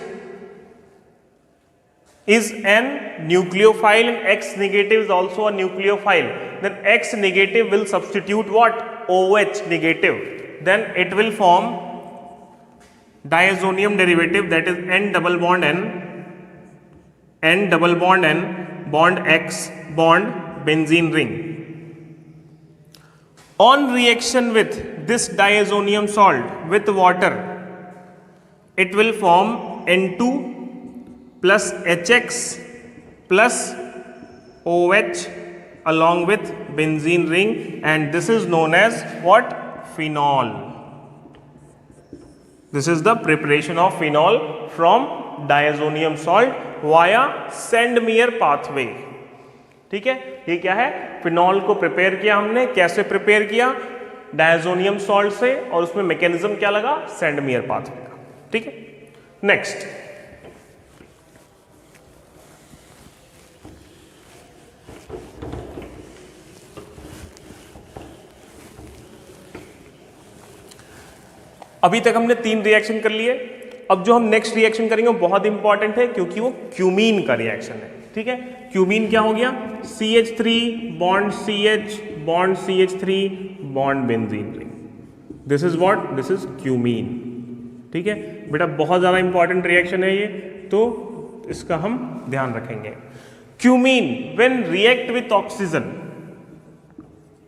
is an nucleophile and X negative is also a nucleophile. Then X negative will substitute what, OH negative, then it will form diazonium derivative, that is N double bond N double bond N bond X bond benzene ring. On reaction with this diazonium salt with water, it will form N2 plus HX plus OH along with benzene ring, and this is known as what, phenol. This is the preparation of phenol from diazonium salt via Sandmeyer pathway। ठीक है, ये क्या है, phenol को prepare किया हमने। कैसे prepare किया, डायजोनियम सॉल्ट से, और उसमें मैकेनिज्म क्या लगा, सैंडमेयर पाथवे का। ठीक है, नेक्स्ट अभी तक हमने 3 रिएक्शन कर लिए। अब जो हम नेक्स्ट रिएक्शन करेंगे वो बहुत इंपॉर्टेंट है क्योंकि वो क्यूमीन का रिएक्शन है। ठीक है, क्यूमीन क्या हो गया? CH3 bond CH bond CH3 bond benzene ring. This is what? This is cumene. ठीक है बेटा, बहुत ज्यादा इंपॉर्टेंट रिएक्शन है ये, तो इसका हम ध्यान रखेंगे। Cumene when react with oxygen,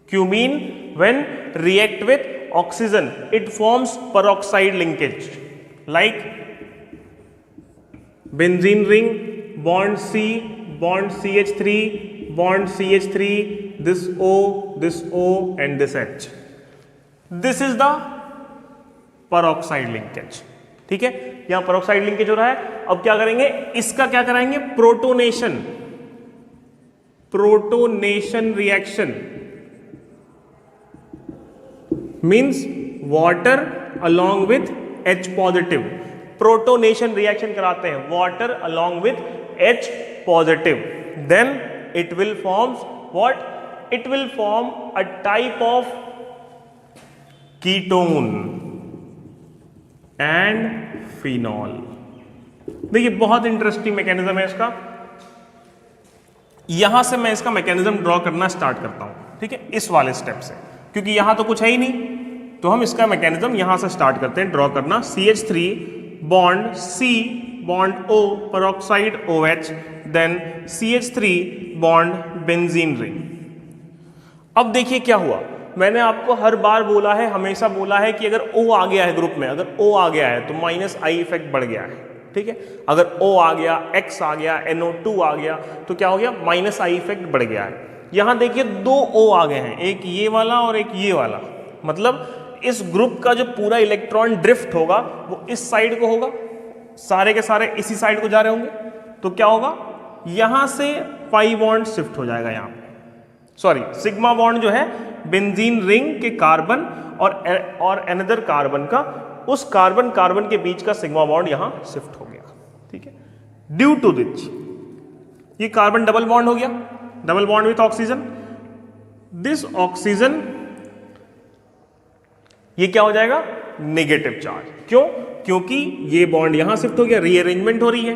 cumene when react with oxygen it forms peroxide linkage like benzene ring bond C bond CH3 bond CH3, this O and this H. This is the peroxide linkage. ठीक है, यहां peroxide linkage हो रहा है। अब क्या करेंगे? इसका क्या कराएंगे? Protonation, protonation reaction means water along with H positive. Protonation reaction कराते हैं water along with H positive, then it will forms what? It will form a type of ketone and phenol। देखिए बहुत इंटरेस्टिंग मैकेनिज्म है इसका। यहां से मैं इसका मैकेनिज्म ड्रॉ करना स्टार्ट करता हूं। ठीक है, इस वाले स्टेप से, क्योंकि यहां तो कुछ है ही नहीं, तो हम इसका मैकेनिज्म यहां से स्टार्ट करते हैं ड्रॉ करना। CH3 bond C bond O peroxide OH, then CH3 bond benzene ring. अब देखिए क्या हुआ, मैंने आपको हर बार बोला है, हमेशा बोला है कि अगर O आ गया है ग्रुप में, अगर O आ गया है तो -I इफेक्ट बढ़ गया है। ठीक है, अगर O आ गया, X आ गया, NO2 आ गया, तो क्या हो गया? -I इफेक्ट बढ़ गया है। यहां देखिए 2 O आ गए हैं, एक ये वाला और एक ये वाला, मतलब इस ग्रुप का जो पूरा इलेक्ट्रॉन ड्रिफ्ट होगा वो इस साइड को होगा, सारे के सारे इसी साइड को जा रहे होंगे, तो क्या होगा? यहां से पाई बॉन्ड शिफ्ट हो जाएगा यहाँ पे, सॉरी सिग्मा बॉन्ड जो है बेंजीन रिंग के कार्बन और अनदर कार्बन का, उस कार्बन कार्बन के बीच का सिग्मा बॉन्ड यहां शिफ्ट हो गया। ठीक है, ड्यू टू दिच ये कार्बन डबल बॉन्ड हो गया, double bond with oxygen. This oxygen ये क्या हो जाएगा? Negative charge. क्यों? क्योंकि ये बॉन्ड यहां शिफ्ट हो गया, रीअरेंजमेंट हो रही है,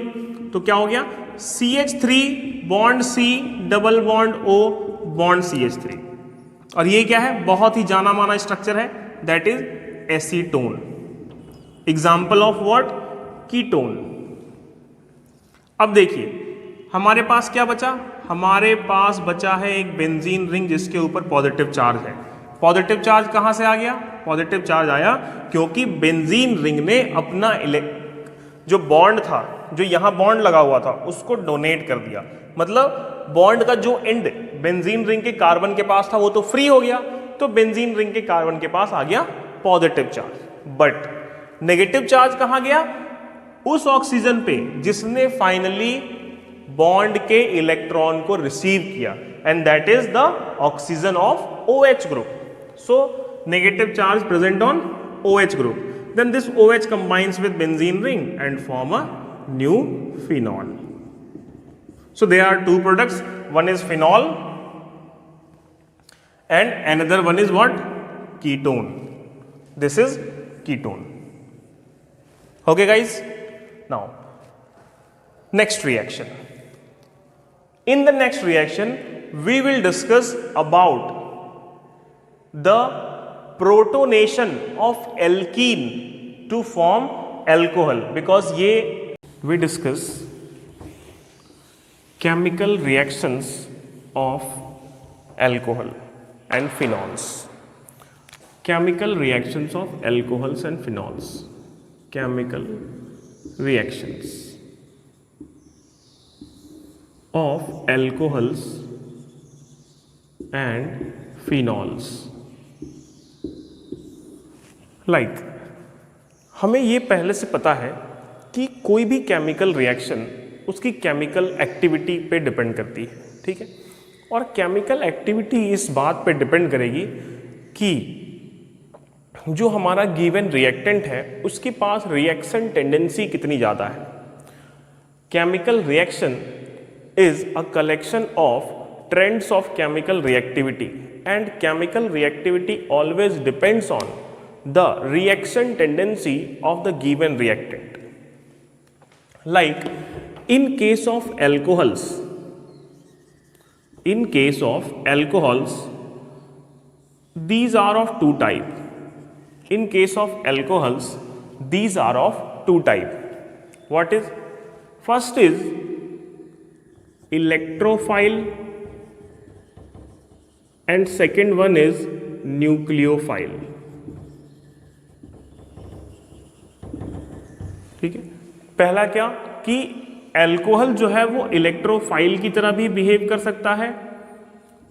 तो क्या हो गया? CH3 bond C double bond O bond CH3, और ये क्या है? बहुत ही जाना माना स्ट्रक्चर है, that is acetone. Example of what? Ketone. अब देखिए हमारे पास क्या बचा? हमारे पास बचा है एक बेंजीन रिंग जिसके ऊपर पॉजिटिव चार्ज है। पॉजिटिव चार्ज कहां से आ गया? पॉजिटिव चार्ज आया क्योंकि बेंजीन रिंग ने अपना जो बॉन्ड था, जो यहां बॉन्ड लगा हुआ था, उसको डोनेट कर दिया। मतलब बॉन्ड का जो एंड बेंजीन रिंग के कार्बन के पास था वो तो फ्री हो गया, तो बेंजीन रिंग के कार्बन के पास आ गया positive charge. But negative charge कहां गया? उस ऑक्सीजन पे जिसने फाइनली बॉन्ड के इलेक्ट्रॉन को रिसीव किया, and that is the oxygen of OH group. So negative charge present on OH group, then this OH combines with benzene ring and form a new phenol. So there are 2 products, one is phenol and another one is what? Ketone. This is ketone. Okay guys, now next reaction. In the next reaction we will discuss about the protonation of alkene to form alcohol, because ये we discuss chemical reactions of alcohol and phenols. Chemical reactions of alcohols and phenols. Chemical reactions of alcohols and phenols. हमें ये पहले से पता है कि कोई भी केमिकल रिएक्शन उसकी केमिकल एक्टिविटी पे डिपेंड करती है। ठीक है, और केमिकल एक्टिविटी इस बात पे डिपेंड करेगी कि जो हमारा गिवन रिएक्टेंट है उसके पास रिएक्शन टेंडेंसी कितनी ज़्यादा है। Chemical reaction is a collection of trends of chemical reactivity, and chemical reactivity always depends on the reaction tendency of the given reactant. Like in case of alcohols, these are of two type. In case of alcohols, these are of two type. What is? First is electrophile and second one is nucleophile. ठीक है, पहला क्या कि alcohol जो है वो electrophile की तरह भी बिहेव कर सकता है,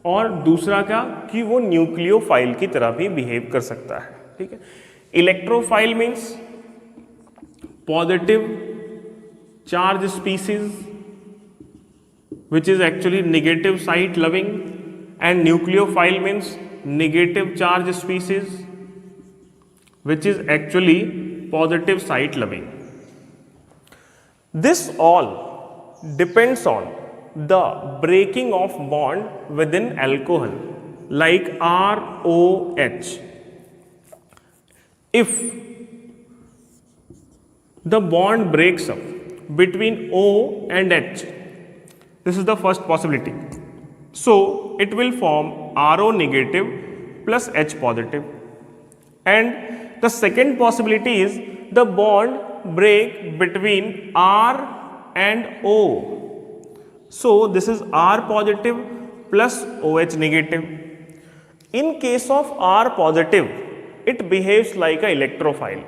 और दूसरा क्या कि वो न्यूक्लियोफाइल की तरह भी बिहेव कर सकता है. ठीक है, electrophile means positive charge species which is actually negative site loving, and nucleophile means negative charge species which is actually positive site loving. This all depends on the breaking of bond within alcohol like ROH. If the bond breaks up between O and H, this is the first possibility. So it will form RO negative plus H positive. And the second possibility is the bond break between R and O. So this is R positive plus OH negative. In case of R positive, it behaves like an electrophile.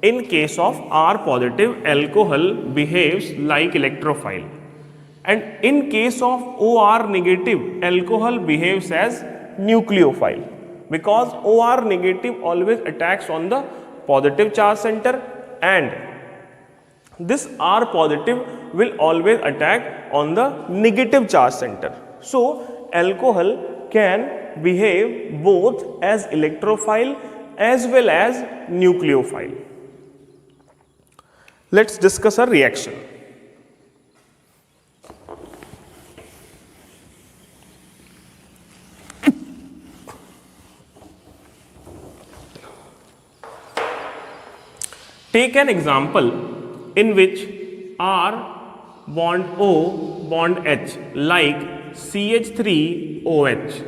In case of R positive, alcohol behaves like electrophile. And in case of OR negative, alcohol behaves as nucleophile, because OR negative always attacks on the positive charge center, and this R positive will always attack on the negative charge center. So alcohol can behave both as electrophile as well as nucleophile. Let's discuss a reaction. Take an example in which R bond O bond H like CH3OH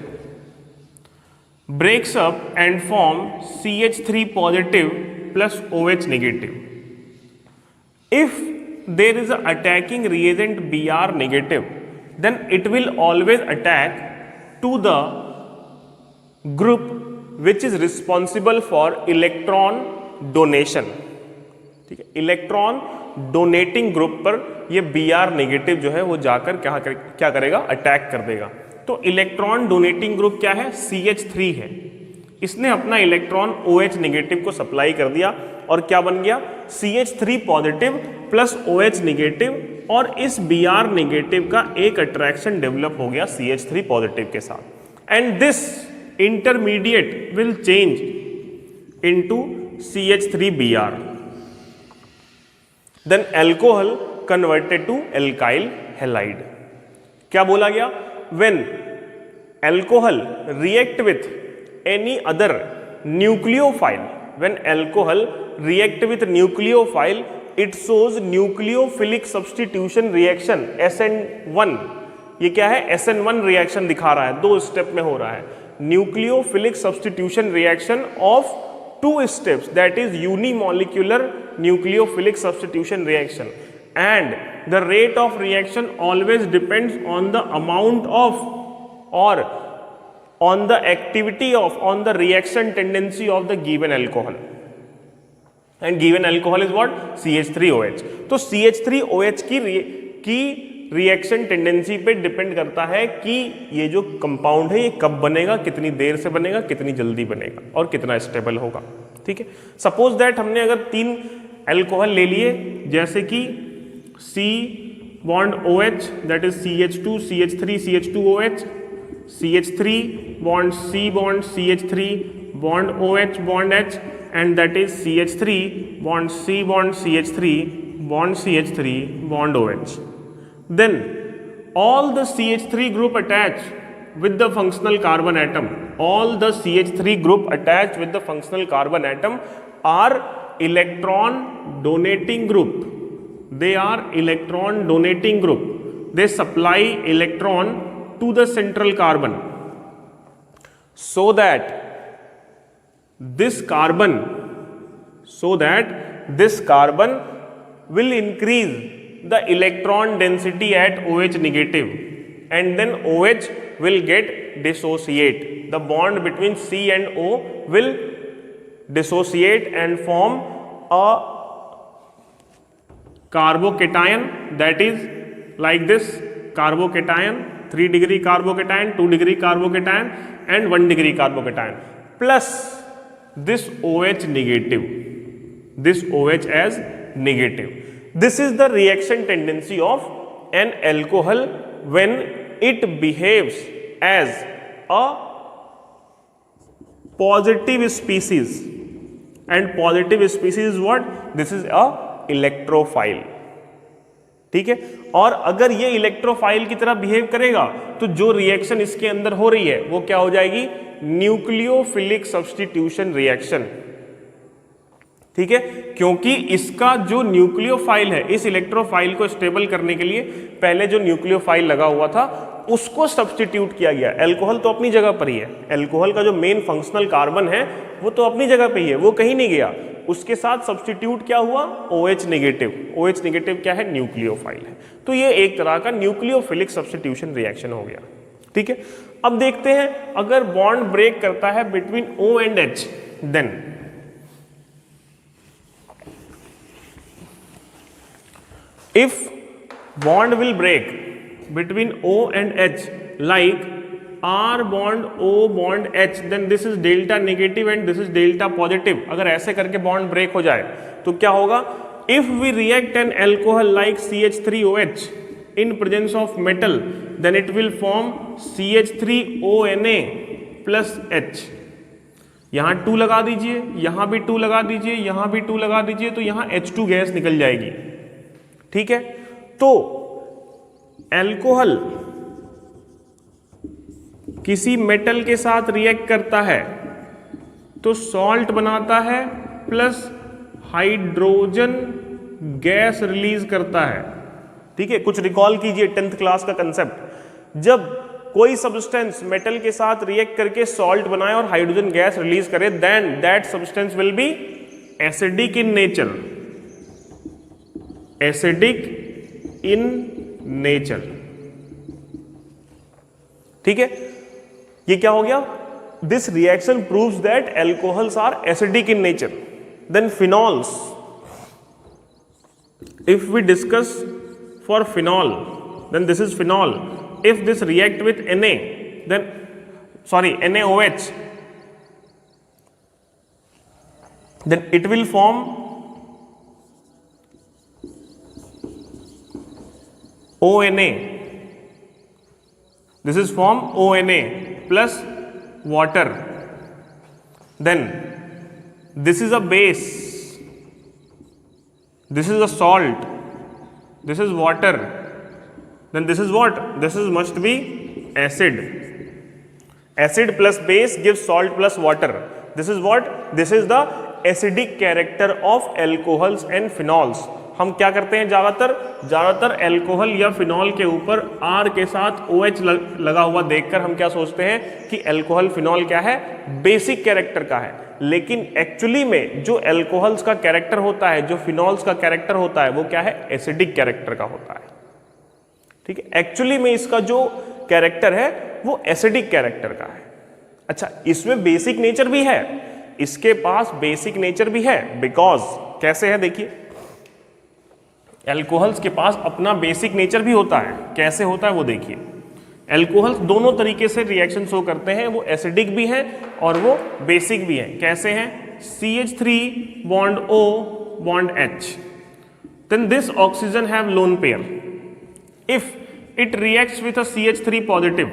breaks up and form CH3 positive plus OH negative. If there is an attacking reagent Br negative, then it will always attack to the group which is responsible for electron donation. ठीक है, electron donating group पर ये Br negative जो है वो जाकर क्या करेगा, अटैक कर देगा. तो इलेक्ट्रॉन डोनेटिंग ग्रुप क्या है, CH3 है. इसने अपना इलेक्ट्रॉन OH नेगेटिव को सप्लाई कर दिया और क्या बन गया, CH3 positive plus OH negative, और इस Br नेगेटिव का एक अट्रैक्शन डेवलप हो गया CH3 पॉजिटिव के साथ. And this intermediate will change into CH3Br. Then alcohol converted to alkyl halide. क्या बोला गया, when alcohol react with any other nucleophile, when alcohol react with nucleophile, it shows nucleophilic substitution reaction SN1. ये क्या है, SN1 reaction दिखा रहा है, 2 step में हो रहा है. Nucleophilic substitution reaction of 2 steps, that is unimolecular nucleophilic substitution reaction, and the rate of reaction always depends on the amount of or on the activity of on the reaction tendency of the given alcohol, and given alcohol is what, CH3OH. तो CH3OH की reaction tendency पे depend करता है कि ये जो compound है ये कब बनेगा, कितनी देर से बनेगा, कितनी जल्दी बनेगा और कितना स्टेबल होगा. ठीक है, सपोज दैट हमने अगर 3 अल्कोहल ले लिए, जैसे कि C bond OH that is CH2 CH3 CH2OH, CH3 bond C bond CH3 bond OH bond H, and that is CH3 bond C bond CH3 bond CH3 bond OH. Then all the CH3 group attach with the functional carbon atom all the CH3 group attached with the functional carbon atom are electron donating group. They are electron donating group. They supply electron to the central carbon so that this carbon will increase the electron density at OH negative, and then OH will get dissociate. The bond between C and O will dissociate and form a carbocation, that is like this carbocation, 3 degree carbocation, 2 degree carbocation and 1 degree carbocation, plus this OH negative, this OH as negative. This is the reaction tendency of an alcohol when it behaves as a positive species, and positive species is what? This is a electrophile. ठीक है, और अगर ये electrophile की तरह behave करेगा तो जो रिएक्शन इसके अंदर हो रही है वो क्या हो जाएगी? Nucleophilic substitution reaction. ठीक है, क्योंकि इसका जो न्यूक्लियोफाइल है, इस इलेक्ट्रोफाइल को स्टेबल करने के लिए पहले जो न्यूक्लियोफाइल लगा हुआ था उसको सब्स्टिट्यूट किया गया. अल्कोहल तो अपनी जगह पर ही है, अल्कोहल का जो मेन फंक्शनल कार्बन है वो तो अपनी जगह पे ही है, वो कहीं नहीं गया. उसके साथ सब्स्टिट्यूट क्या हुआ? OH negative. OH नेगेटिव क्या है? न्यूक्लियोफाइल है. तो ये एक तरह का न्यूक्लियोफिलिक सब्स्टिट्यूशन रिएक्शन हो गया. ठीक है, अब देखते हैं अगर बॉन्ड ब्रेक करता है between O and H, then if bond will break between O and H like R bond O bond H, then this is delta negative and this is delta positive. अगर ऐसे करके bond break हो जाए तो क्या होगा? If we react an alcohol like CH3OH in presence of metal, then it will form CH3ONA plus H. यहाँ 2 लगा दीजिए, यहाँ भी 2 लगा दीजिए, यहाँ भी 2 लगा दीजिए, तो यहाँ H2 गैस निकल जाएगी. ठीक है, तो अल्कोहल किसी मेटल के साथ रिएक्ट करता है तो सॉल्ट बनाता है प्लस हाइड्रोजन गैस रिलीज करता है. ठीक है, कुछ रिकॉल कीजिए 10th क्लास का कंसेप्ट. जब कोई सब्सटेंस मेटल के साथ रिएक्ट करके सॉल्ट बनाए और हाइड्रोजन गैस रिलीज करे, then that substance will be acidic in nature. Acidic in nature. ठीक है, ये क्या हो गया? This reaction proves that alcohols are acidic in nature. Then phenols, if we discuss for phenol, then this is phenol. If this react with Na, then NaOH, then it will form ONA. This is form ONA plus water. Then this is a base, this is a salt, this is water. Then this is what? This is must be acid. Acid plus base gives salt plus water. This is what? This is the acidic character of alcohols and phenols. हम क्या करते हैं ज़्यादातर alcohol या phenol के ऊपर R के साथ OH लगा हुआ देखकर हम क्या सोचते हैं कि अल्कोहल फिनॉल क्या है? बेसिक कैरेक्टर का है. लेकिन एक्चुअली में जो अल्कोहल्स का कैरेक्टर होता है, जो फिनॉल्स का कैरेक्टर होता है, वो क्या है? एसिडिक कैरेक्टर का होता है. ठीक है, एक्चुअली में इसका जो कैरेक्टर है वो एसिडिक कैरेक्टर का है. अच्छा, इसमें बेसिक नेचर भी है, इसके पास बेसिक नेचर भी है. बिकॉज कैसे है? देखिए, अल्कोहल्स के पास अपना बेसिक नेचर भी होता है. कैसे होता है वो देखिए. अल्कोहल्स दोनों तरीके से रिएक्शन शो करते हैं, वो एसिडिक भी हैं और वो बेसिक भी हैं. कैसे हैं? CH3 bond O bond H, then this oxygen have lone pair. If it reacts with a CH3 positive,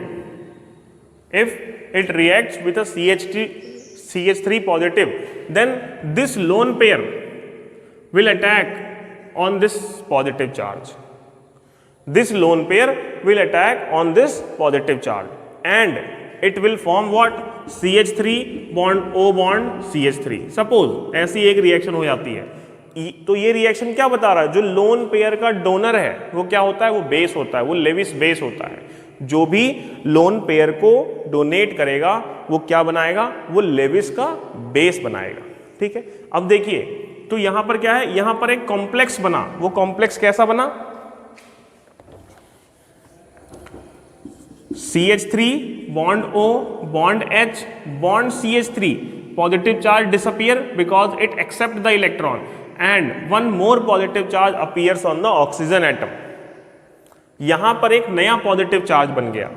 if it reacts with a CH3 positive, then this lone pair will attack on this positive charge. This lone pair will attack on this positive charge, and it will form what? CH3 bond O bond CH3. Suppose ऐसी एक reaction हो जाती है, तो ये reaction क्या बता रहा है? जो लोन पेयर का डोनर है वो क्या होता है? वो बेस होता है, वो लेविस बेस होता है। जो भी लोन पेयर को डोनेट करेगा वो क्या बनाएगा? वो लेविस का बेस बनाएगा। ठीक है, अब देखिए तो यहां पर क्या है? यहां पर एक कॉम्प्लेक्स बना। वो कॉम्प्लेक्स कैसा बना? CH3 bond O bond H bond CH3, positive charge disappear because it accept the electron and one more positive charge appears on the oxygen atom. यहां पर एक नया पॉजिटिव चार्ज बन गया।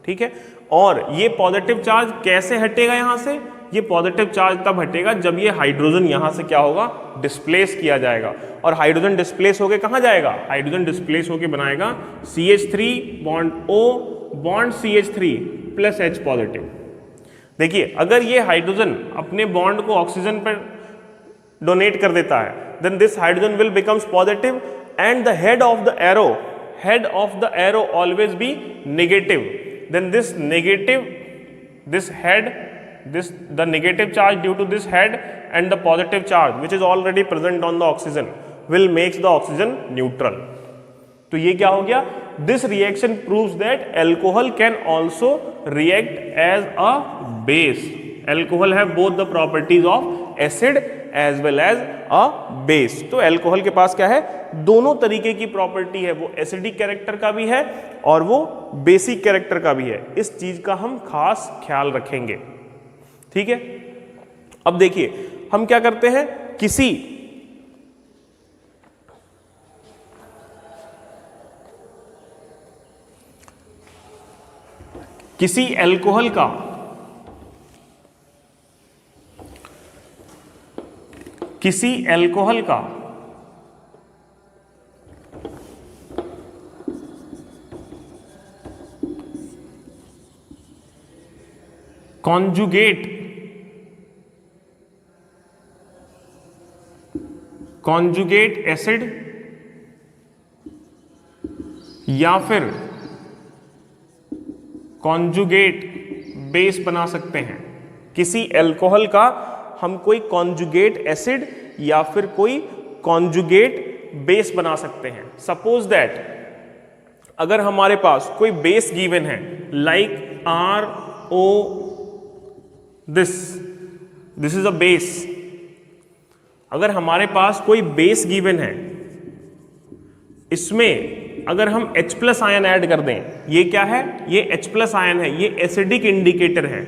ठीक है, और ये पॉजिटिव चार्ज कैसे हटेगा यहां से? ये पॉजिटिव चार्ज तब हटेगा जब ये हाइड्रोजन यहां से क्या होगा? डिस्प्लेस किया जाएगा। और हाइड्रोजन डिस्प्लेस होके कहां जाएगा? हाइड्रोजन डिस्प्लेस होके बनाएगा CH3 bond O bond CH3 plus H positive. देखिए अगर ये हाइड्रोजन अपने बॉन्ड को ऑक्सीजन पर डोनेट कर देता है, then this hydrogen will becomes positive and the head of the arrow always be negative. Then this negative, this head, the negative charge due to this head and the positive charge which is already present on the oxygen will makes the oxygen neutral. तो ये क्या हो गया? This reaction proves that alcohol can also react as a base. Alcohol have both the properties of acid as well as a base. तो alcohol के पास क्या है? दोनों तरीके की प्रॉपर्टी है। वो एसिडिक कैरेक्टर का भी है और वो बेसिक कैरेक्टर का भी है। इस चीज का हम खास ख्याल रखेंगे। ठीक है, अब देखिए हम क्या करते हैं? किसी अल्कोहल का कॉन्जुगेट एसिड या फिर कॉन्जुगेट बेस बना सकते हैं। किसी अल्कोहल का हम कोई कॉन्जुगेट एसिड या फिर कोई कॉन्जुगेट बेस बना सकते हैं। सपोज दैट अगर हमारे पास कोई बेस गिवन है like RO, this is a base. अगर हमारे पास कोई बेस गिवन है, इसमें अगर हम H प्लस आयन ऐड कर दें, ये क्या है? ये H प्लस आयन है, ये एसिडिक इंडिकेटर है,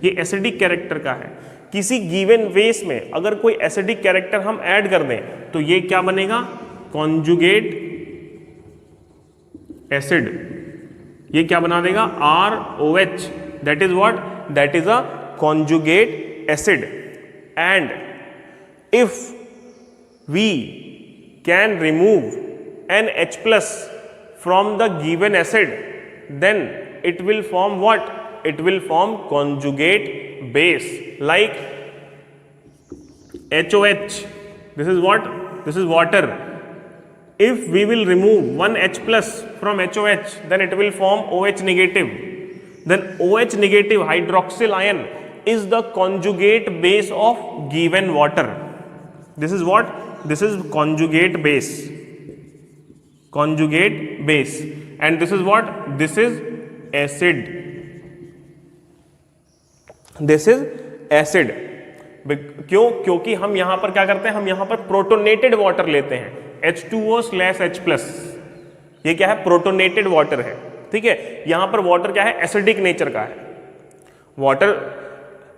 ये एसिडिक कैरेक्टर का है। किसी गिवन बेस में अगर कोई एसिडिक कैरेक्टर हम ऐड कर दें तो ये क्या बनेगा? Conjugate acid. ये क्या बना देगा? ROH, that is what? That is a conjugate acid. And if we can remove an H plus from the given acid, then it will form what? It will form conjugate base like HOH. This is what? This is water. If we will remove one H plus from HOH, then it will form OH negative. Then OH negative hydroxyl ion is the conjugate base of given water. This is what? This is conjugate base. Conjugate base. And this is what? This is acid. This is acid. क्यों? क्योंकि हम यहां पर क्या करते हैं? हम यहां पर प्रोटोनेटेड वाटर लेते हैं, H2O/H+। ये क्या है? प्रोटोनेटेड वाटर है। ठीक है, यहां पर वाटर क्या है? एसिडिक नेचर का है। वाटर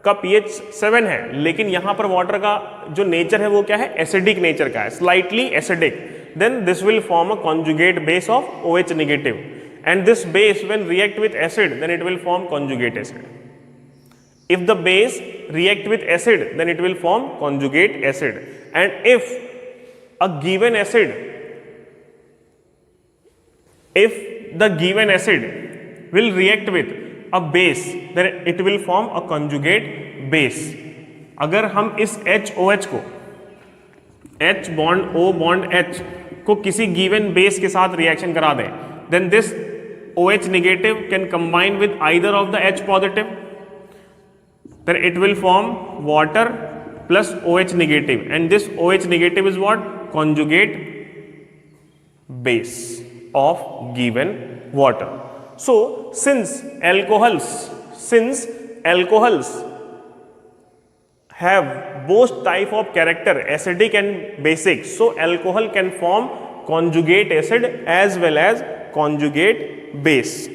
का pH 7 है, लेकिन यहां पर वाटर का जो नेचर है वो क्या है? एसिडिक नेचर का है, slightly acidic. Then this will form a conjugate base of OH negative, and this base when react with acid then it will form conjugate acid. If the base react with acid then it will form conjugate acid. And if a given acid, if the given acid will react with a base then it will form a conjugate base. अगर हम इस HOH को H bond O bond H को किसी given base के साथ reaction करा दें, then this OH negative can combine with either of the H positive, then it will form water plus OH negative, and this OH negative is what? Conjugate base of given water. So since alcohols have both type of character, acidic and basic, so alcohol can form conjugate acid as well as conjugate base.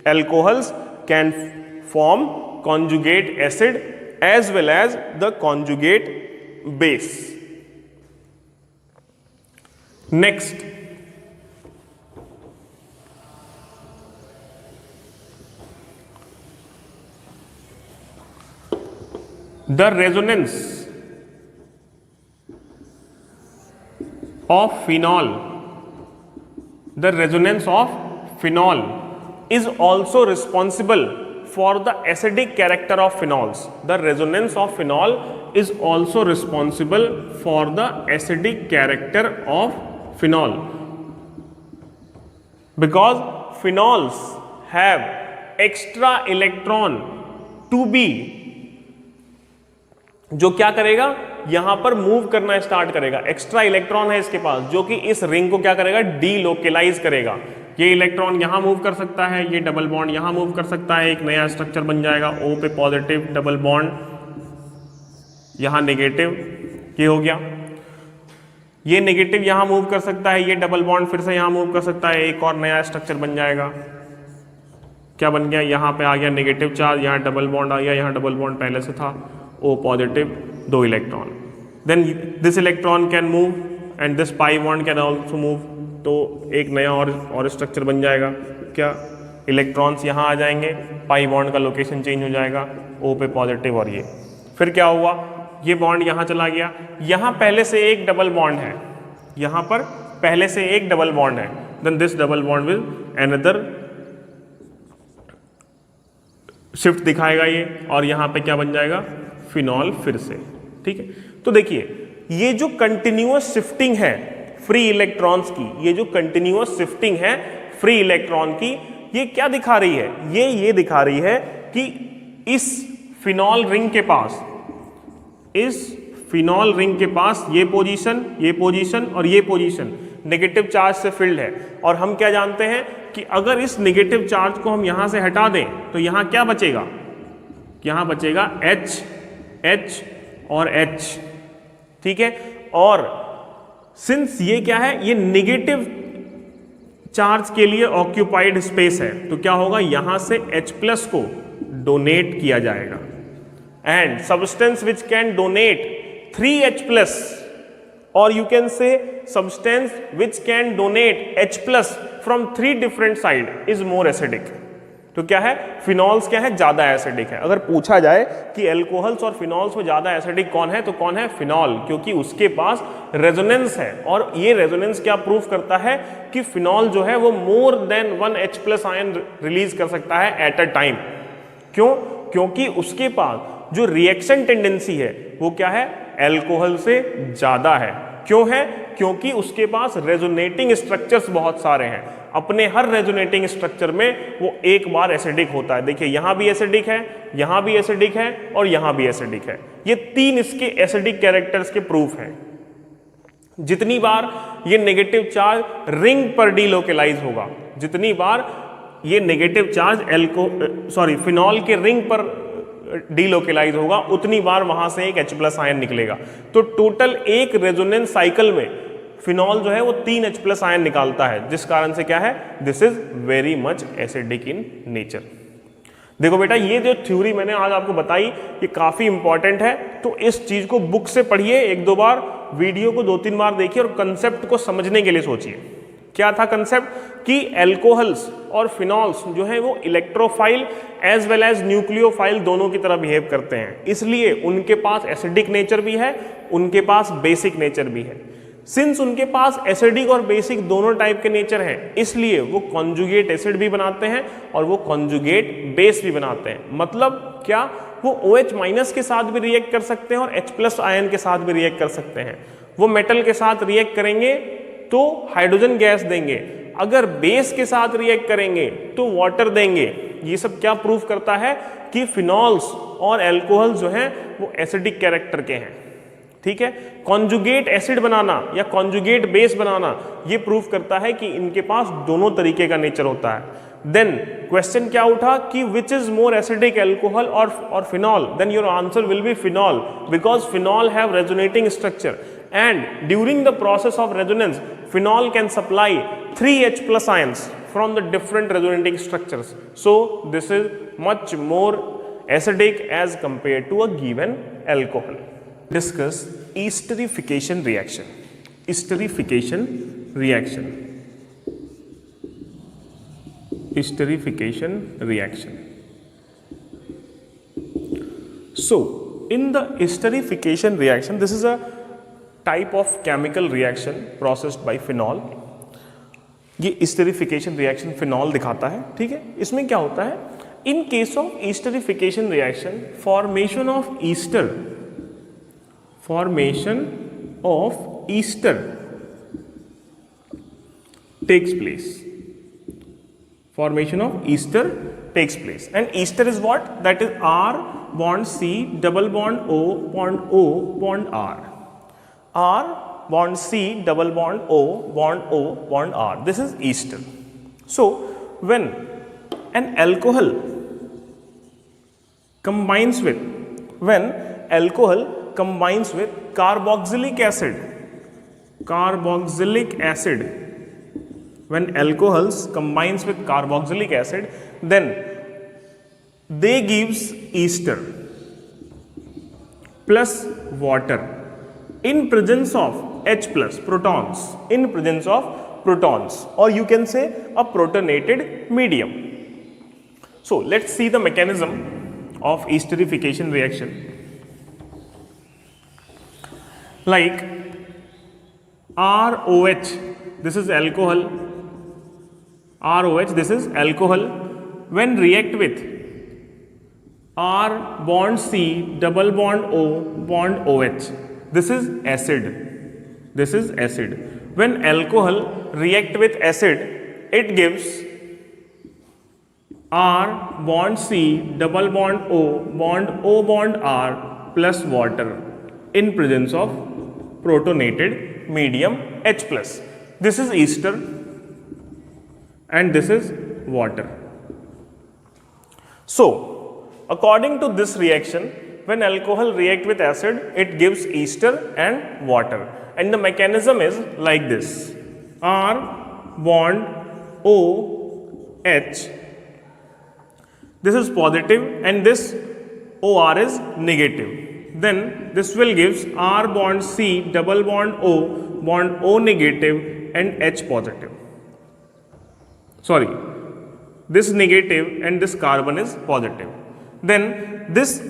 Alcohols can form conjugate acid as well as the conjugate base. Next, the resonance of phenol is also responsible for the acidic character of phenols. The resonance of phenol is also responsible for the acidic character of phenol, because phenols have extra electron to be, जो क्या करेगा, यहां पर move करना start करेगा. Extra electron है इसके पास जो कि इस रिंग को क्या करेगा, डीलोकेलाइज करेगा. ये इलेक्ट्रॉन यहां मूव कर सकता है, ये डबल बॉन्ड यहां मूव कर सकता है, एक नया स्ट्रक्चर बन जाएगा. O पे पॉजिटिव डबल बॉन्ड, यहां नेगेटिव, ये हो गया. ये नेगेटिव यहां मूव कर सकता है, ये डबल बॉन्ड फिर से यहां मूव कर सकता है, एक और नया स्ट्रक्चर बन जाएगा. क्या बन गया, यहां पे आ गया नेगेटिव चार्ज, यहां डबल बॉन्ड आ गया, यहां डबल बॉन्ड पहले से था, O positive, 2 electron. Then this electron can move and this pi bond can also move. तो एक नया और स्ट्रक्चर बन जाएगा. क्या, इलेक्ट्रॉन्स यहाँ आ जाएंगे, पाई बॉन्ड का लोकेशन चेंज हो जाएगा, O पे पॉजिटिव. और ये फिर क्या हुआ, ये बॉन्ड यहाँ चला गया, यहाँ पहले से एक डबल बॉन्ड है, यहाँ पर पहले से एक डबल बॉन्ड है. Then this double bond will another shift दिखाएगा ये, और यहाँ पे क्या बन जाएगा, फिनॉल फिर से. ठीक है, तो देखिए ये जो कंटिन्यूअस शिफ्टिंग है फ्री इलेक्ट्रॉन्स की, ये जो कंटिन्यूअस शिफ्टिंग है फ्री इलेक्ट्रॉन की, ये क्या दिखा रही है, ये दिखा रही है कि इस फिनॉल रिंग के पास, इस फिनॉल रिंग के पास ये पोजीशन और ये पोजीशन नेगेटिव चार्ज से फिल्ड है. और हम क्या जानते हैं कि अगर इस नेगेटिव चार्ज को हम यहां से हटा दें तो यहां क्या बचेगा, यहां बचेगा H और H. ठीक है, और सिंस ये क्या है, ये नेगेटिव चार्ज के लिए ऑक्यूपाइड स्पेस है, तो क्या होगा, यहां से H प्लस को डोनेट किया जाएगा. And substance which can donate 3H plus, और you can say substance which can donate H plus from 3 different side is more acidic. तो क्या है, फिनॉल्स क्या है, ज्यादा एसिडिक है. अगर पूछा जाए कि एल्कोहल्स और फिनॉल्स में ज्यादा एसिडिक कौन है, तो कौन है, फिनॉल, क्योंकि उसके पास रेजोनेंस है. और ये रेजोनेंस क्या प्रूफ करता है कि फिनॉल जो है वो more than 1 H plus ion release कर सकता है एट अ टाइम. क्यों, क्योंकि उसके पास जो रिएक्शन टेंडेंसी है वो क्या है, एल्कोहल से ज्यादा है. क्यों है, क्योंकि उसके पास रेजोनेटिंग स्ट्रक्चर्स बहुत सारे हैं. अपने हर रेजोनेटिंग स्ट्रक्चर में वो एक बार एसिडिक होता है. देखिए यहां भी एसिडिक है, यहां भी एसिडिक है और यहां भी एसिडिक है. ये 3 इसके एसिडिक कैरेक्टर्स के प्रूफ हैं. जितनी बार ये नेगेटिव चार्ज रिंग पर डीलोकेलाइज होगा, जितनी बार ये नेगेटिव चार्ज फिनॉल के रिंग पर डीलोकेलाइज होगा, उतनी बार वहां से एक H प्लस आयन निकलेगा. तो टोटल एक रेजोनेंस साइकिल में फिनॉल जो है वो 3 H प्लस आयन निकालता है, जिस कारण से क्या है, this is very much acidic in nature. देखो बेटा, ये जो थ्योरी मैंने आज आपको बताई ये काफी इंपॉर्टेंट है. तो इस चीज को बुक से पढ़िए 1-2 बार, वीडियो को 2-3 बार देखिए और कंसेप्ट को समझने के लिए सोचिए. क्या था कंसेप्ट, कि एल्कोहल्स और फिनॉल्स जो है वो electrophile as well as nucleophile दोनों की तरह बिहेव करते हैं. इसलिए उनके पास एसिडिक नेचर भी है, उनके पास बेसिक नेचर भी है. सिंस उनके पास एसिडिक और बेसिक दोनों टाइप के नेचर हैं, इसलिए वो कॉन्जुगेट एसिड भी बनाते हैं और वो कॉन्जुगेट बेस भी बनाते हैं. मतलब क्या, वो OH माइनस के साथ भी रिएक्ट कर सकते हैं और H प्लस आयन के साथ भी रिएक्ट कर सकते हैं. वो मेटल के साथ रिएक्ट करेंगे तो हाइड्रोजन गैस देंगे. अगर बेस के साथ रिएक्ट करेंगे तो वाटर देंगे। ये सब क्या प्रूफ करता है कि फिनॉल्स और एल्कोहल जो हैं वो एसिडिक कैरेक्टर के हैं। ठीक है, कॉन्जुगेट एसिड बनाना या कॉन्जुगेट बेस बनाना ये प्रूफ करता है कि इनके पास दोनों तरीके का नेचर होता है। देन क्वेश्चन क्या उठा कि which is more acidic, alcohol और phenol? Then your answer will be phenol, because phenol have resonating structure and during the process of resonance phenol can supply 3H plus ions from the different resonating structures. So this is much more acidic as compared to a given alcohol. Discuss esterification reaction. Esterification reaction. Esterification reaction. So in the esterification reaction, this is a type of chemical reaction processed by phenol. ये esterification reaction phenol दिखाता है। ठीक है, इसमें क्या होता है, in case of esterification reaction formation of ester takes place. Formation of ester takes place, and ester is what? That is R bond C double bond O bond R. R bond C double bond O bond R. This is ester. So when an alcohol combines with carboxylic acid, when alcohols combines with carboxylic acid, then they gives ester plus water in presence of H plus protons, or you can say a protonated medium. So let's see the mechanism of esterification reaction. Like ROH, this is alcohol. ROH, this is alcohol. When react with R bond C double bond O bond OH, this is acid. When alcohol react with acid, it gives R bond C double bond O bond R plus water in presence of protonated medium H plus. This is ester and this is water. So according to this reaction, when alcohol react with acid, it gives ester and water, and the mechanism is like this: R bond O H, this is positive and this OR is negative. Then this will gives R bond C double bond O negative and H positive. Sorry, this negative and this carbon is positive. Then this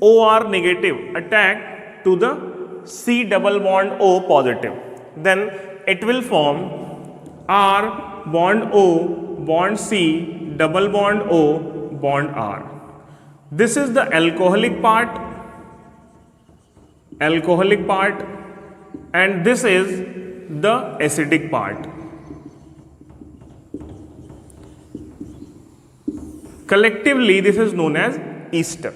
OR negative attack to the C double bond O positive. Then it will form R bond O bond C double bond O bond R. This is the alcoholic part, and this is the acidic part. Collectively this is known as ester.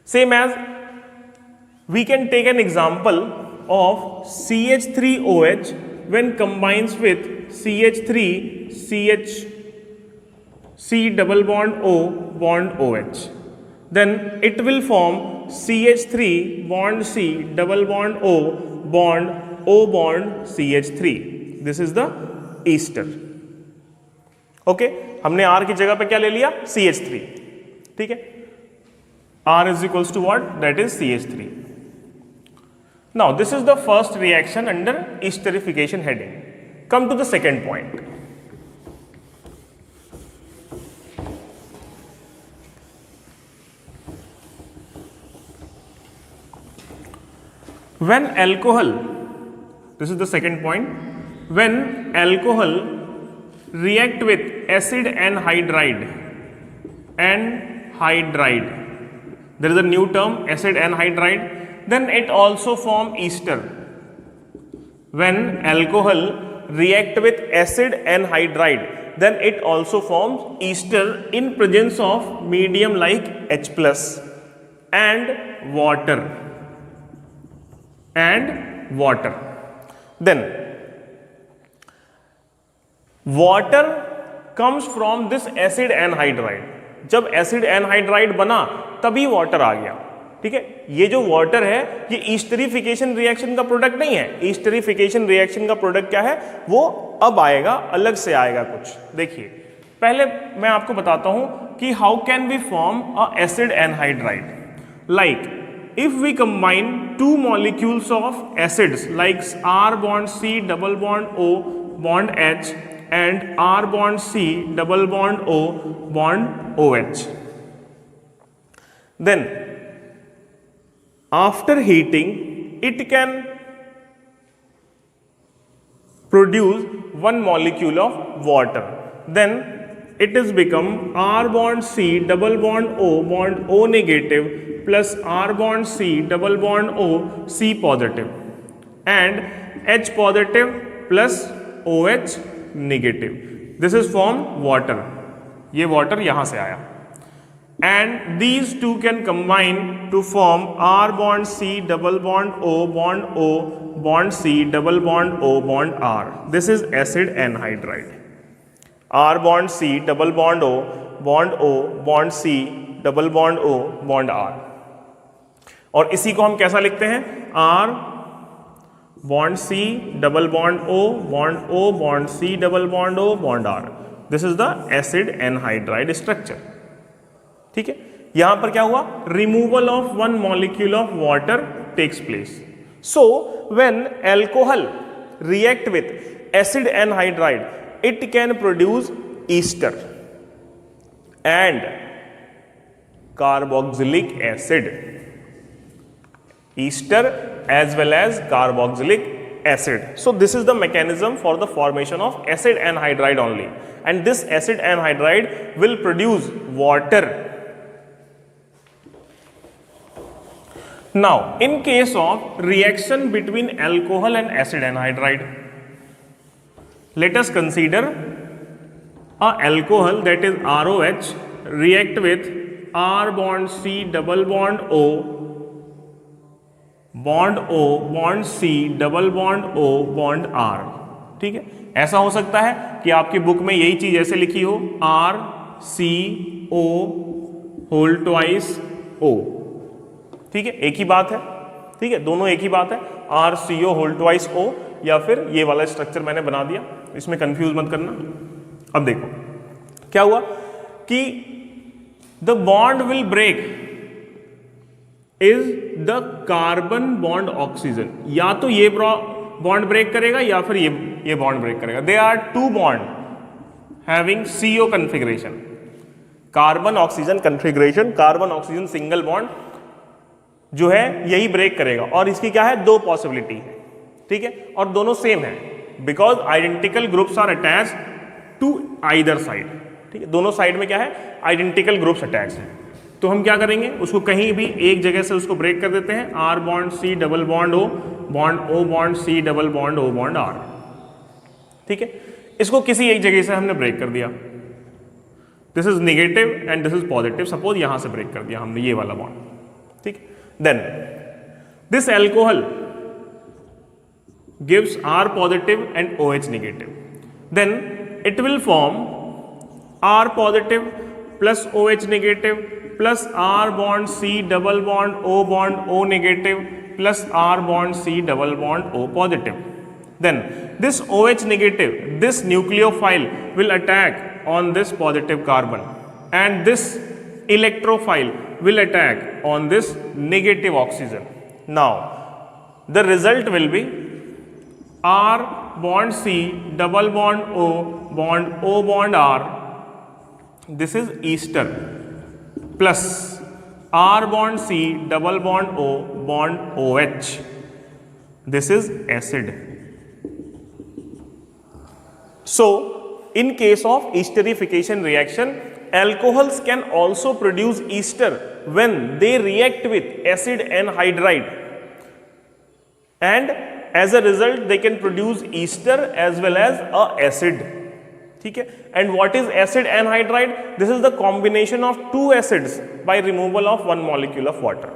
Same as we can take an example of CH3OH when combines with CH3CH C double bond O bond OH, then it will form CH3 bond C double bond O bond CH3. This is the ester. Okay, हमने R की जगह पे क्या ले लिया? CH3. ठीक है, R is equals to what? That is CH3. Now this is the first reaction under esterification heading. Come to the second point. When alcohol, this is the second point, when alcohol react with acid anhydride, there is a new term, acid anhydride, then it also form ester. When alcohol react with acid anhydride, then it also forms ester in presence of medium like H plus and water. Then water comes from this acid anhydride. जब acid anhydride बना तभी water आ गया, ठीक है। ये जो water है ये ईस्टरिफिकेशन रिएक्शन का प्रोडक्ट नहीं है। ईस्टरिफिकेशन रिएक्शन का प्रोडक्ट क्या है, वो अब आएगा, अलग से आएगा कुछ। देखिए पहले मैं आपको बताता हूं कि how can we form a acid anhydride. Like if we combine two molecules of acids like R bond C double bond O bond H and R bond C double bond O bond OH, then after heating it can produce one molecule of water, then it is become R bond C double bond O bond O negative plus R bond C double bond O C positive and H positive plus OH negative. This is formed water. ये water यहाँ से आया and these two can combine to form R bond C double bond O bond O bond C double bond O bond R. This is acid anhydride. R bond C double bond O bond O bond C double bond O bond R. और इसी को हम कैसा लिखते हैं, R bond C double bond O bond O bond C double bond O bond R. This is the acid anhydride structure, ठीक है। यहां पर क्या हुआ, removal of one molecule of water takes place. So when alcohol react with acid anhydride it can produce ester and carboxylic acid. Ester as well as carboxylic acid. So this is the mechanism for the formation of acid anhydride only, and this acid anhydride will produce water. Now in case of reaction between alcohol and acid anhydride, let us consider a alcohol, that is ROH, react with R bond C double bond O bond C double bond O bond R. ठीक है, ऐसा हो सकता है कि आपकी book में यही चीज ऐसे लिखी हो, R C O whole twice O. ठीक है, एक ही बात है, ठीक है, दोनों एक ही बात है, R C O whole twice O, या फिर ये वाला स्ट्रक्चर मैंने बना दिया, इसमें कंफ्यूज मत करना. अब देखो क्या हुआ कि the bond will break is the carbon bond oxygen. या तो ये बॉन्ड ब्रेक करेगा या फिर ये बॉन्ड ब्रेक करेगा. They are two bond having CO configuration, carbon oxygen configuration. Carbon oxygen single bond जो है यही ब्रेक करेगा, और इसकी क्या है, दो पॉसिबिलिटी है. ठीक है, और दोनों सेम है because identical groups are attach to either side. ठीक है, दोनों साइड में क्या है, आइडेंटिकल ग्रुप्स अटैच है. तो हम क्या करेंगे, उसको कहीं भी एक जगह से उसको ब्रेक कर देते हैं. R bond C double bond O bond C double bond O bond R. ठीक है, इसको किसी एक जगह से हमने ब्रेक कर दिया. This is negative and this is positive. Suppose यहां से ब्रेक कर दिया हमने ये वाला बॉन्ड. ठीक, then this alcohol gives R positive and OH negative. Then it will form R positive plus OH negative plus R bond C double bond O negative plus R bond C double bond O positive. Then this OH negative, this nucleophile will attack on this positive carbon, and this electrophile will attack on this negative oxygen. Now the result will be R bond C double bond O bond R. This is ester plus R bond C double bond O bond OH. This is acid. So in case of esterification reaction, alcohols can also produce ester when they react with acid anhydride, and as a result they can produce ester as well as a acid, ठीक है। And what is acid anhydride? This is the combination of two acids by removal of one molecule of water.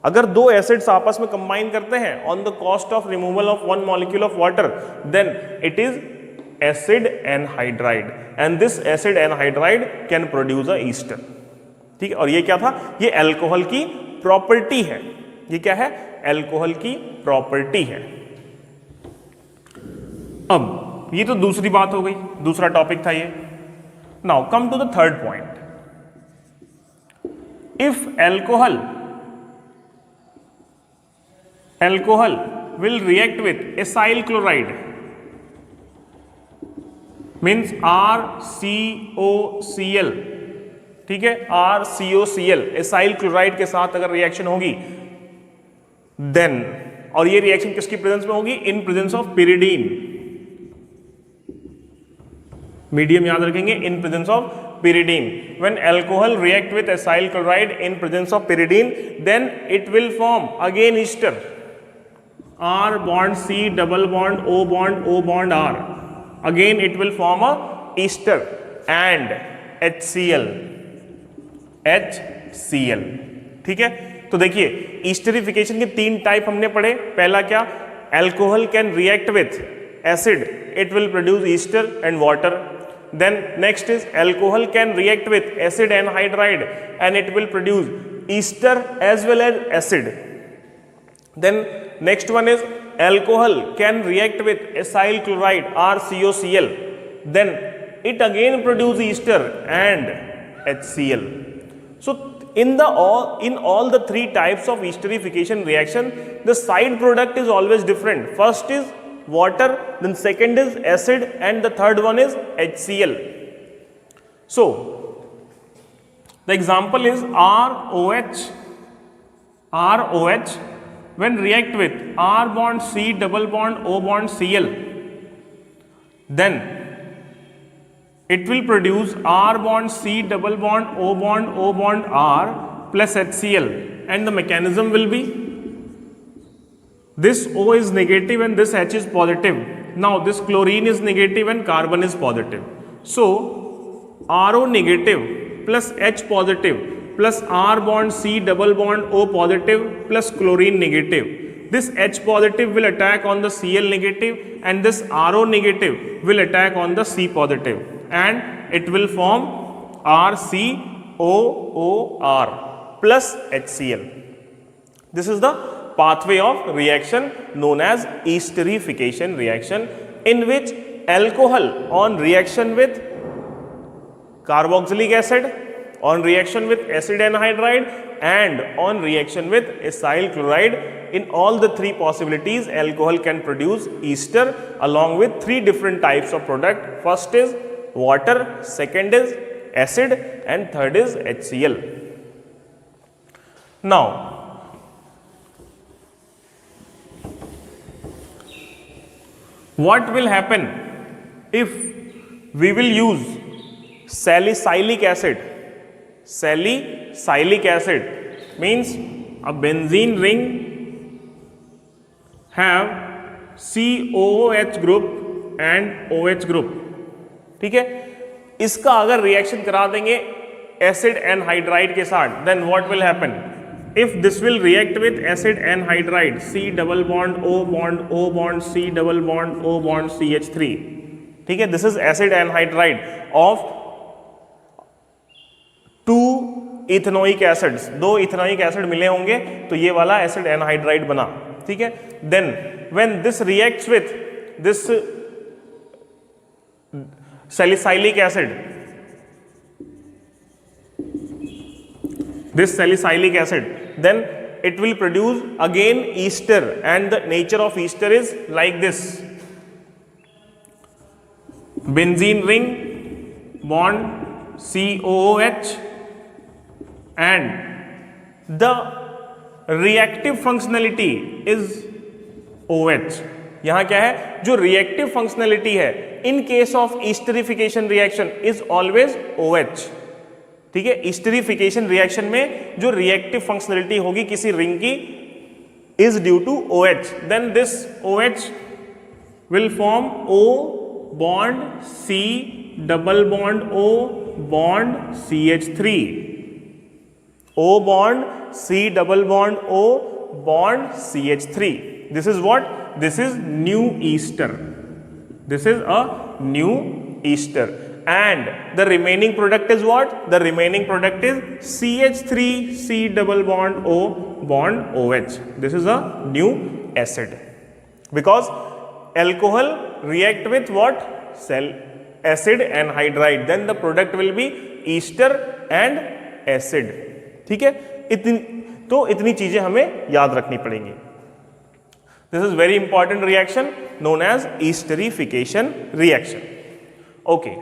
अगर दो acids आपस में combine करते हैं on the cost of removal of one molecule of water, then it is acid anhydride, and this acid anhydride can produce a ester, ठीक है। और ये क्या था? ये अल्कोहल की प्रॉपर्टी है। ये क्या है? अल्कोहल की प्रॉपर्टी है। अब ये तो दूसरी बात हो गई, दूसरा टॉपिक था ये। Now come to the third point. If alcohol will react with acyl chloride, means RCOCl, ठीक है, RCOCl acyl chloride के साथ अगर रिएक्शन होगी, देन, और ये रिएक्शन किसकी प्रेजेंस में होगी? In presence of pyridine। Medium याद रखेंगे, in presence of pyridine। When alcohol react with acyl chloride in presence of pyridine, then it will form again ester, R bond C double bond O bond O bond R, again it will form a ester and HCl, ठीक है। तो देखिए ईस्टरिफिकेशन के तीन type हमने पढ़े। पहला क्या? Alcohol can react with acid, it will produce Easter and water. Then next is alcohol can react with acid anhydride and it will produce ester as well as acid. Then next one is alcohol can react with acyl chloride RCOCl, then it again produce ester and HCl. So in all the three types of esterification reaction, the side product is always different. First is water, then second is acid, and the third one is HCl. So the example is ROH when react with R bond C double bond O bond Cl, then it will produce R bond C double bond O bond R plus HCl, and the mechanism will be this O is negative and this H is positive. Now this chlorine is negative and carbon is positive. So RO negative plus H positive plus R bond C double bond O positive plus chlorine negative. This H positive will attack on the Cl negative and this RO negative will attack on the C positive, and it will form RCOOR plus HCl. This is the pathway of reaction known as esterification reaction, in which alcohol on reaction with carboxylic acid, on reaction with acid anhydride, and on reaction with acyl chloride, in all the three possibilities alcohol can produce ester along with three different types of product. First is water, second is acid, and third is HCl. Now what will happen if we will use salicylic acid? Salicylic acid means a benzene ring have COOH group and OH group, ठीक है। इसका अगर reaction करा देंगे acid anhydride के साथ, then what will happen? If this will react with acid anhydride C double bond O bond C double bond O bond CH3, ठीक है। This is acid anhydride of two ethanoic acids, दो ethanoic acid मिले होंगे तो ये वाला acid anhydride बना, ठीक है। Then when this reacts with this salicylic acid, then it will produce again ester, and the nature of ester is like this: benzene ring bond COOH, and the reactive functionality is OH. यहां क्या है? जो reactive functionality है in case of esterification reaction is always OH, ठीक है। esterification reaction में जो reactive functionality होगी किसी रिंग की, is due to OH, then this OH will form O bond C double bond O bond CH3. O bond C double bond O bond CH3. This is what? This is new ester. This is a new ester. And the remaining product is what? The remaining product is CH3 C double bond O bond OH. This is a new acid. Because alcohol react with what? Cell acid anhydride. Then the product will be ester and acid. ठीक है, इतनी चीजें हमें याद रखनी पड़ेंगी. This is very important reaction known as esterification reaction. Okay.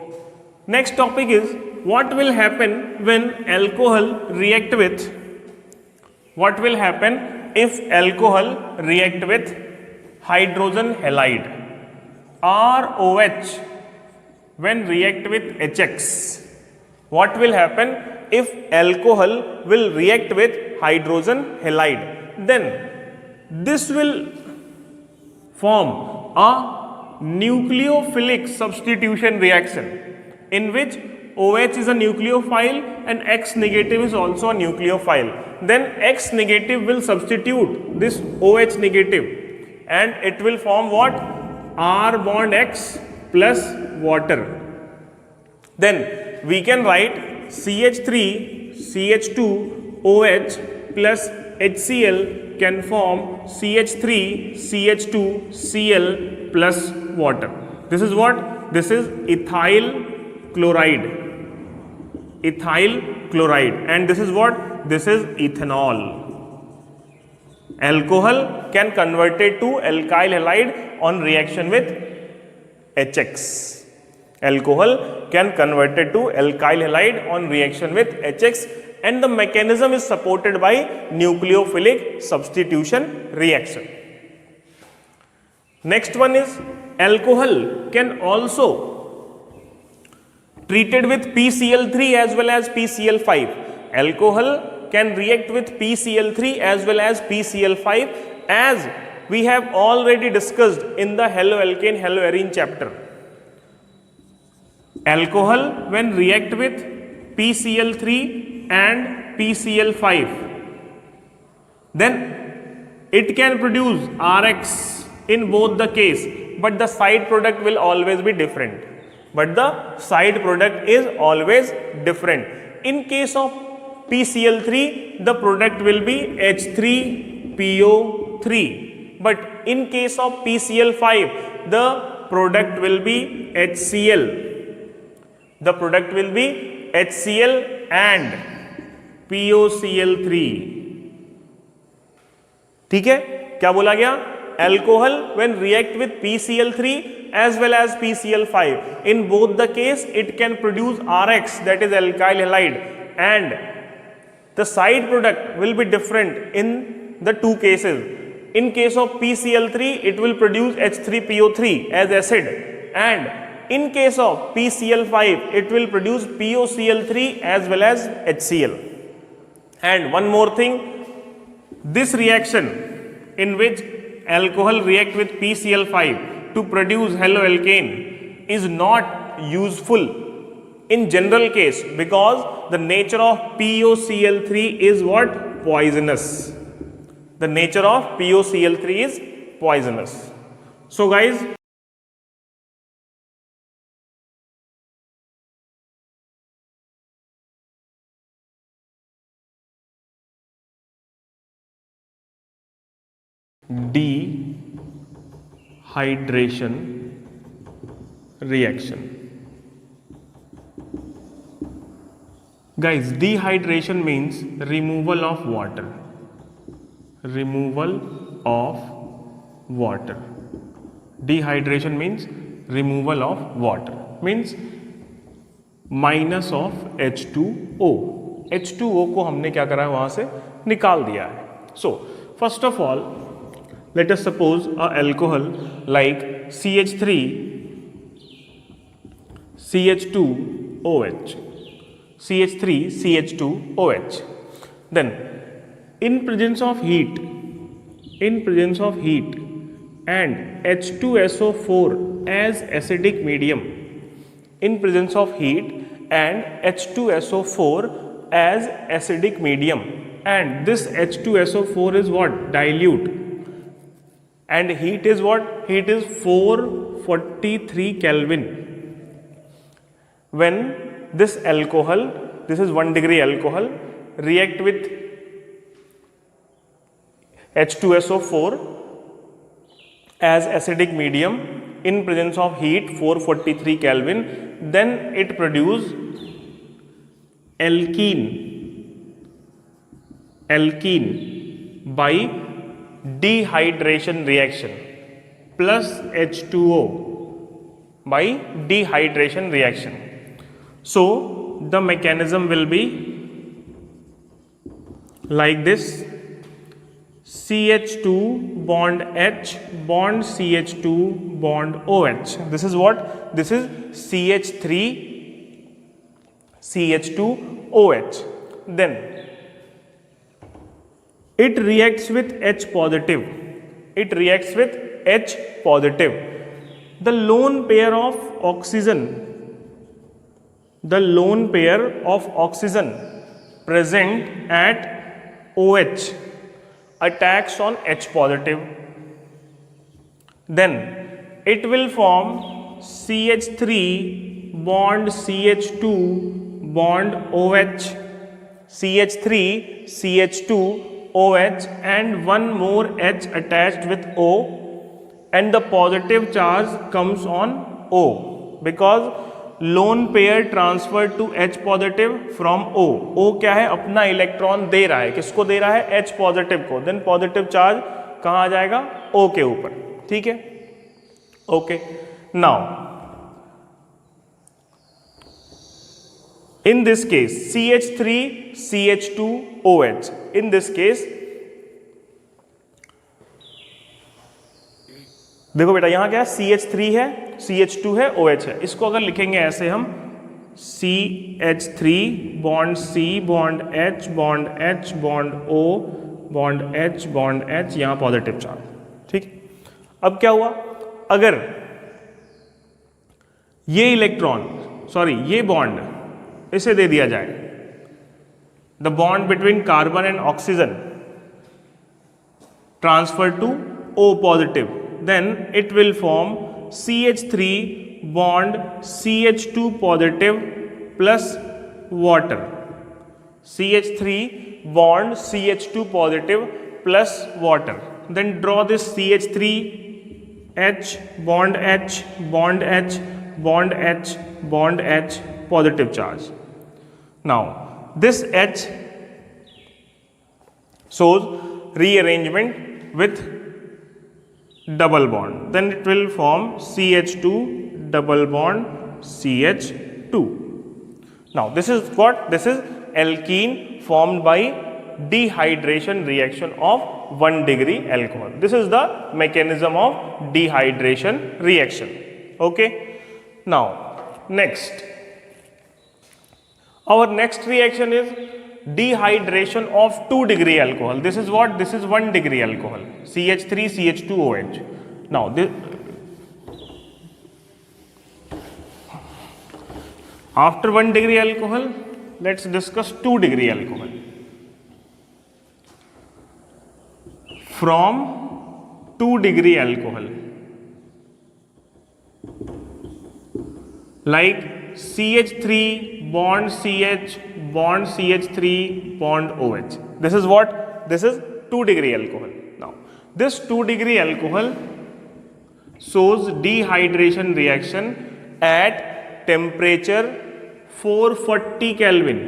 Next topic is what will happen when alcohol react with, what will happen if alcohol react with hydrogen halide, ROH, when react with HX. What will happen if alcohol will react with hydrogen halide? Then this will form a nucleophilic substitution reaction in which OH is a nucleophile and X negative is also a nucleophile. Then X negative will substitute this OH negative and it will form what? R bond X plus water. Then we can write CH3 CH2 OH plus HCl can form CH3 CH2 Cl plus water. This is what? This is ethyl chloride. Ethyl chloride. And this is what? This is ethanol. Alcohol can convert it to alkyl halide on reaction with HX. Alcohol can convert it to alkyl halide on reaction with HX, and the mechanism is supported by nucleophilic substitution reaction. Next one is alcohol can also treated with PCl3 as well as PCl5. Alcohol can react with PCl3 as well as PCl5, as we have already discussed in the haloalkane haloarine chapter. Alcohol when react with PCl3 and PCl5, then it can produce RX in both the case, but the side product will always be different. But the side product is always different. In case of PCl3, the product will be H3PO3. But in case of PCl5, the product will be HCl. The product will be HCl and POCl3. ठीक है, क्या बोला गया? Alcohol when react with PCl3 as well as PCl5, in both the case it can produce RX, that is alkyl halide, and the side product will be different in the two cases. In case of PCl3 it will produce H3PO3 as acid, and in case of PCl5 it will produce POCl3 as well as HCl. And one more thing, this reaction in which alcohol react with PCl5 to produce haloalkane is not useful in general case, because the nature of POCl3 is what? Poisonous. The nature of POCl3 is poisonous. So guys, dehydration reaction. Guys, dehydration means removal of water. Removal of water. Dehydration means removal of water. Means minus of H2O. H2O को हमने क्या करा है, वहाँ से निकाल दिया है. So, first of all, let us suppose a alcohol like CH3 CH2OH, CH3 CH2OH. Then in presence of heat in presence of heat and H2SO4 as acidic medium, in presence of heat and H2SO4 as acidic medium, and this H2SO4 is what? Dilute, and heat is what? Heat is 443 Kelvin. When this alcohol, this is 1 degree alcohol, react with H2SO4 as acidic medium in presence of heat 443 Kelvin, then it produce alkene by dehydration reaction plus H2O by dehydration reaction. So the mechanism will be like this: CH2 bond H bond CH2 bond OH. This is what? This is CH3 CH2 OH. Then it reacts with H positive. It reacts with H positive. The lone pair of oxygen present at OH attacks on H positive. Then it will form CH3 bond CH2 bond OH, CH3 CH2 OH, and one more H attached with O, and the positive charge comes on O because lone pair transfer to H positive from O. O क्या है? अपना electron दे रहा है. किसको दे रहा है? H positive को. Then positive charge कहाँ आ जाएगा? O के ऊपर. ठीक है, okay. Now in this case CH3 CH2 OH, in this case देखो बेटा, यहां क्या है? CH3 है, CH2 है, OH है. इसको अगर लिखेंगे ऐसे हम CH3 bond C bond H bond H bond O bond H bond H, यहां पॉजिटिव चार्ज. ठीक. अब क्या हुआ? अगर ये इलेक्ट्रॉन ये बॉन्ड इसे दे दिया जाए, the bond between carbon and oxygen transfer to O positive, then it will form CH3 bond CH2 positive plus water. CH3 bond CH2 positive plus water. Then draw this CH3 H bond H bond H bond H bond H, positive charge. Now this H shows rearrangement with double bond, then it will form CH2 double bond CH2. Now this is what? This is alkene formed by dehydration reaction of 1 degree alcohol. This is the mechanism of dehydration reaction. Okay. Now next, our next reaction is dehydration of 2 degree alcohol. This is what? This is 1 degree alcohol, CH3 CH2 OH. Now this, after 1 degree alcohol, let's discuss 2 degree alcohol. From 2 degree alcohol, like CH3 bond CH bond CH3 bond OH. This is what? This is 2 degree alcohol. Now this 2 degree alcohol shows dehydration reaction at temperature 440 Kelvin.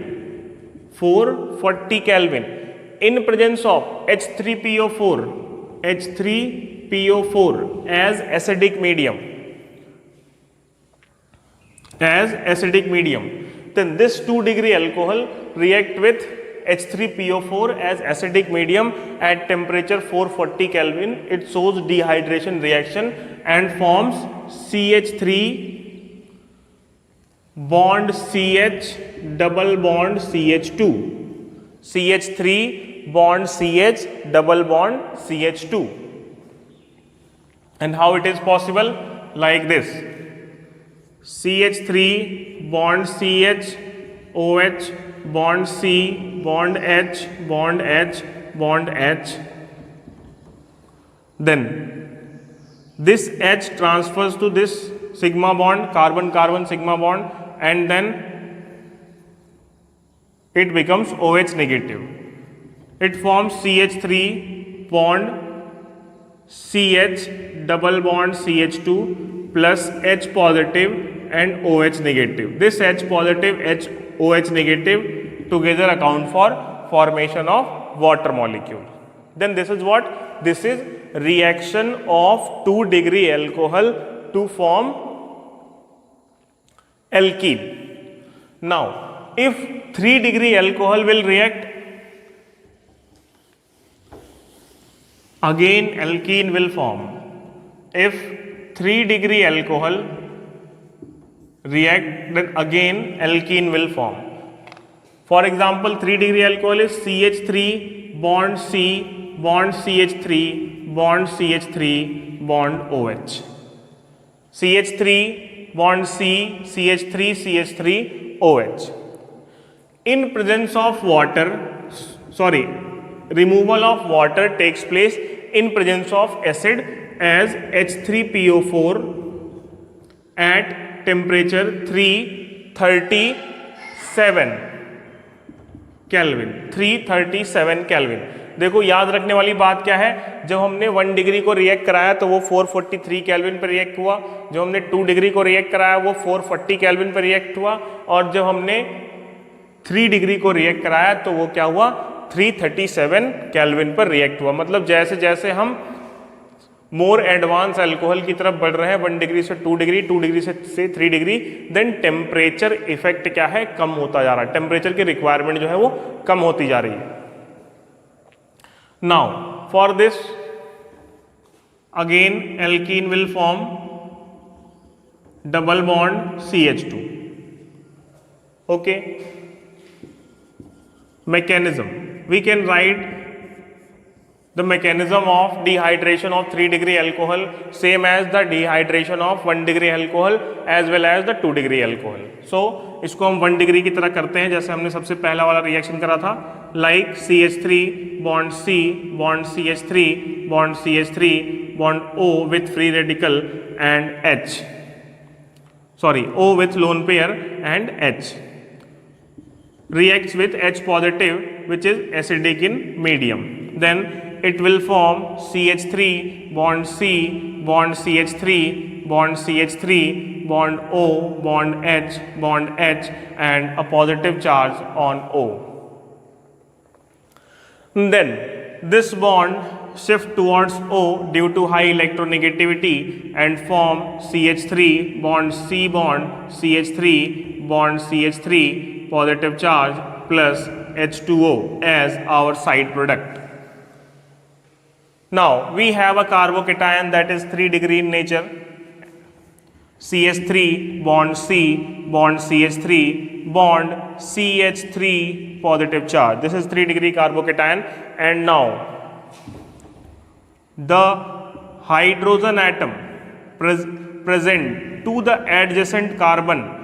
440 Kelvin in presence of H3PO4 as acidic medium. As acidic medium. Then this 2 degree alcohol react with H3PO4 as acidic medium at temperature 440 Kelvin. It shows dehydration reaction and forms CH3 bond CH double bond CH2. CH3 bond CH double bond CH2. And how it is possible? Like this: CH3 bond CH, OH bond C, bond H, bond H, bond H. Then this H transfers to this sigma bond, carbon carbon sigma bond, and then it becomes OH negative. It forms CH3 bond CH double bond CH2 plus H positive and OH negative. This H positive, H OH negative together account for formation of water molecule. Then this is what? This is reaction of 2-degree alcohol to form alkene. Now, if 3-degree alcohol will react, again alkene will form. If 3-degree alcohol react, then again alkene will form. For example, 3-degree alcohol is CH3 bond C bond CH3 bond CH3 bond OH. CH3 bond C CH3 CH3 OH. In presence of water, removal of water takes place in presence of acid as H3PO4 at temperature 337 kelvin 337 kelvin. देखो याद रखने वाली बात क्या है, जब हमने 1 degree को रिएक्ट कराया तो वो 443 केल्विन पर रिएक्ट हुआ, जब हमने 2 डिग्री को रिएक्ट कराया वो 440 केल्विन पर रिएक्ट हुआ, और जब हमने 3 डिग्री को रिएक्ट कराया तो वो क्या हुआ, 337 केल्विन पर रिएक्ट हुआ। मतलब जैसे जैसे हम मोर एडवांस अल्कोहल की तरफ बढ़ रहे हैं, 1 डिग्री से 2 डिग्री, 2 डिग्री से 3 डिग्री, देन टेम्परेचर इफेक्ट क्या है, कम होता जा रहा है, टेम्परेचर की रिक्वायरमेंट जो है वो कम होती जा रही है। Now for this again alkene will form double bond CH2. Okay, mechanism, we can write the mechanism of dehydration of 3-degree alcohol same as the dehydration of 1-degree alcohol as well as the 2-degree alcohol. So इसको हम 1 degree की तरह करते हैं जैसे हमने सबसे पहला वाला रिएक्शन करा था, like CH3 bond C bond CH3 bond CH3 bond O with free radical and H, O with lone pair and H reacts with H positive which is acidic in medium. Then it will form CH3 bond C bond CH3 bond CH3 bond O bond H and a positive charge on O. Then this bond shift towards O due to high electronegativity and form CH3 bond C bond CH3 bond CH3 positive charge plus H2O as our side product. Now we have a carbocation that is 3 degree in nature, CH3 bond C bond CH3 bond CH3 positive charge. This is 3 degree carbocation, and now the hydrogen atom present to the adjacent carbon,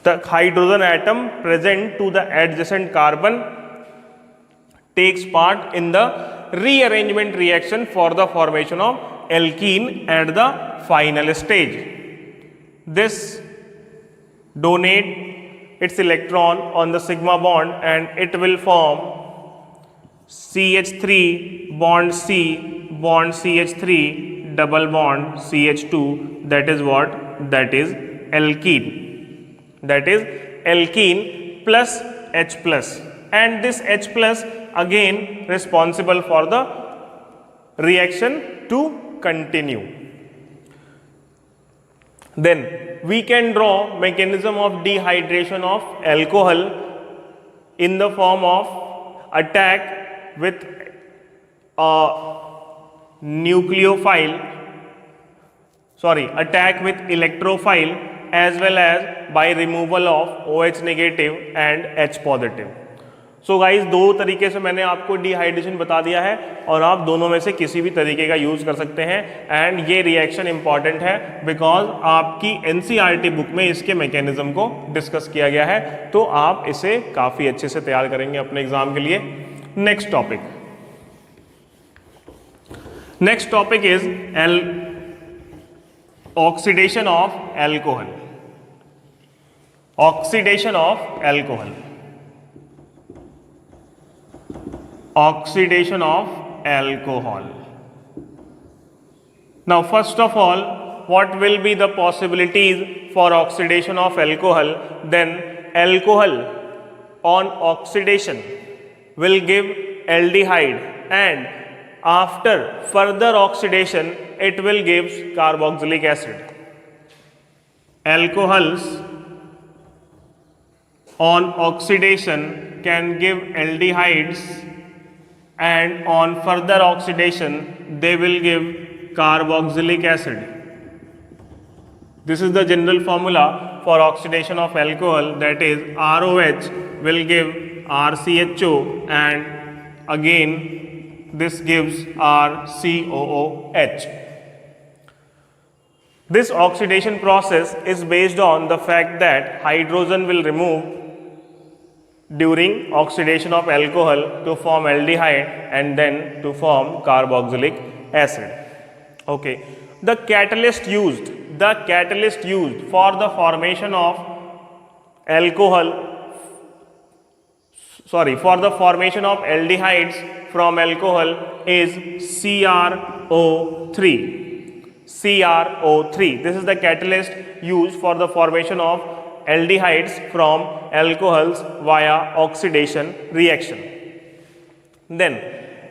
the hydrogen atom present to the adjacent carbon takes part in the rearrangement reaction for the formation of alkene at the final stage. This donate its electron on the sigma bond and it will form CH3 bond C bond CH3 double bond CH2. That is what? That is alkene. That is alkene plus H plus, and this H plus again responsible for the reaction to continue. Then we can draw mechanism of dehydration of alcohol in the form of attack with a nucleophile, attack with electrophile as well as by removal of OH negative and H positive. So guys दो तरीके से मैंने आपको dehydration बता दिया है और आप दोनों में से किसी भी तरीके का यूज कर सकते हैं एंड ये रिएक्शन इंपॉर्टेंट है बिकॉज आपकी एनसीईआरटी बुक में इसके मैकेनिज्म को डिस्कस किया गया है, तो आप इसे काफी अच्छे से तैयार करेंगे अपने एग्जाम के लिए। Next topic is oxidation of alcohol. Oxidation of alcohol, oxidation of alcohol. Now first of all, what will be the possibilities for oxidation of alcohol? Then alcohol on oxidation will give aldehyde and after further oxidation it will give carboxylic acid. Alcohols on oxidation can give aldehydes and on further oxidation they will give carboxylic acid. This is the general formula for oxidation of alcohol, that is ROH will give RCHO and again this gives RCOOH. This oxidation process is based on the fact that hydrogen will remove during oxidation of alcohol to form aldehyde and then to form carboxylic acid. Okay, the catalyst used for the formation of aldehydes from alcohol is CrO3. This is the catalyst used for the formation of aldehydes from alcohols via oxidation reaction. Then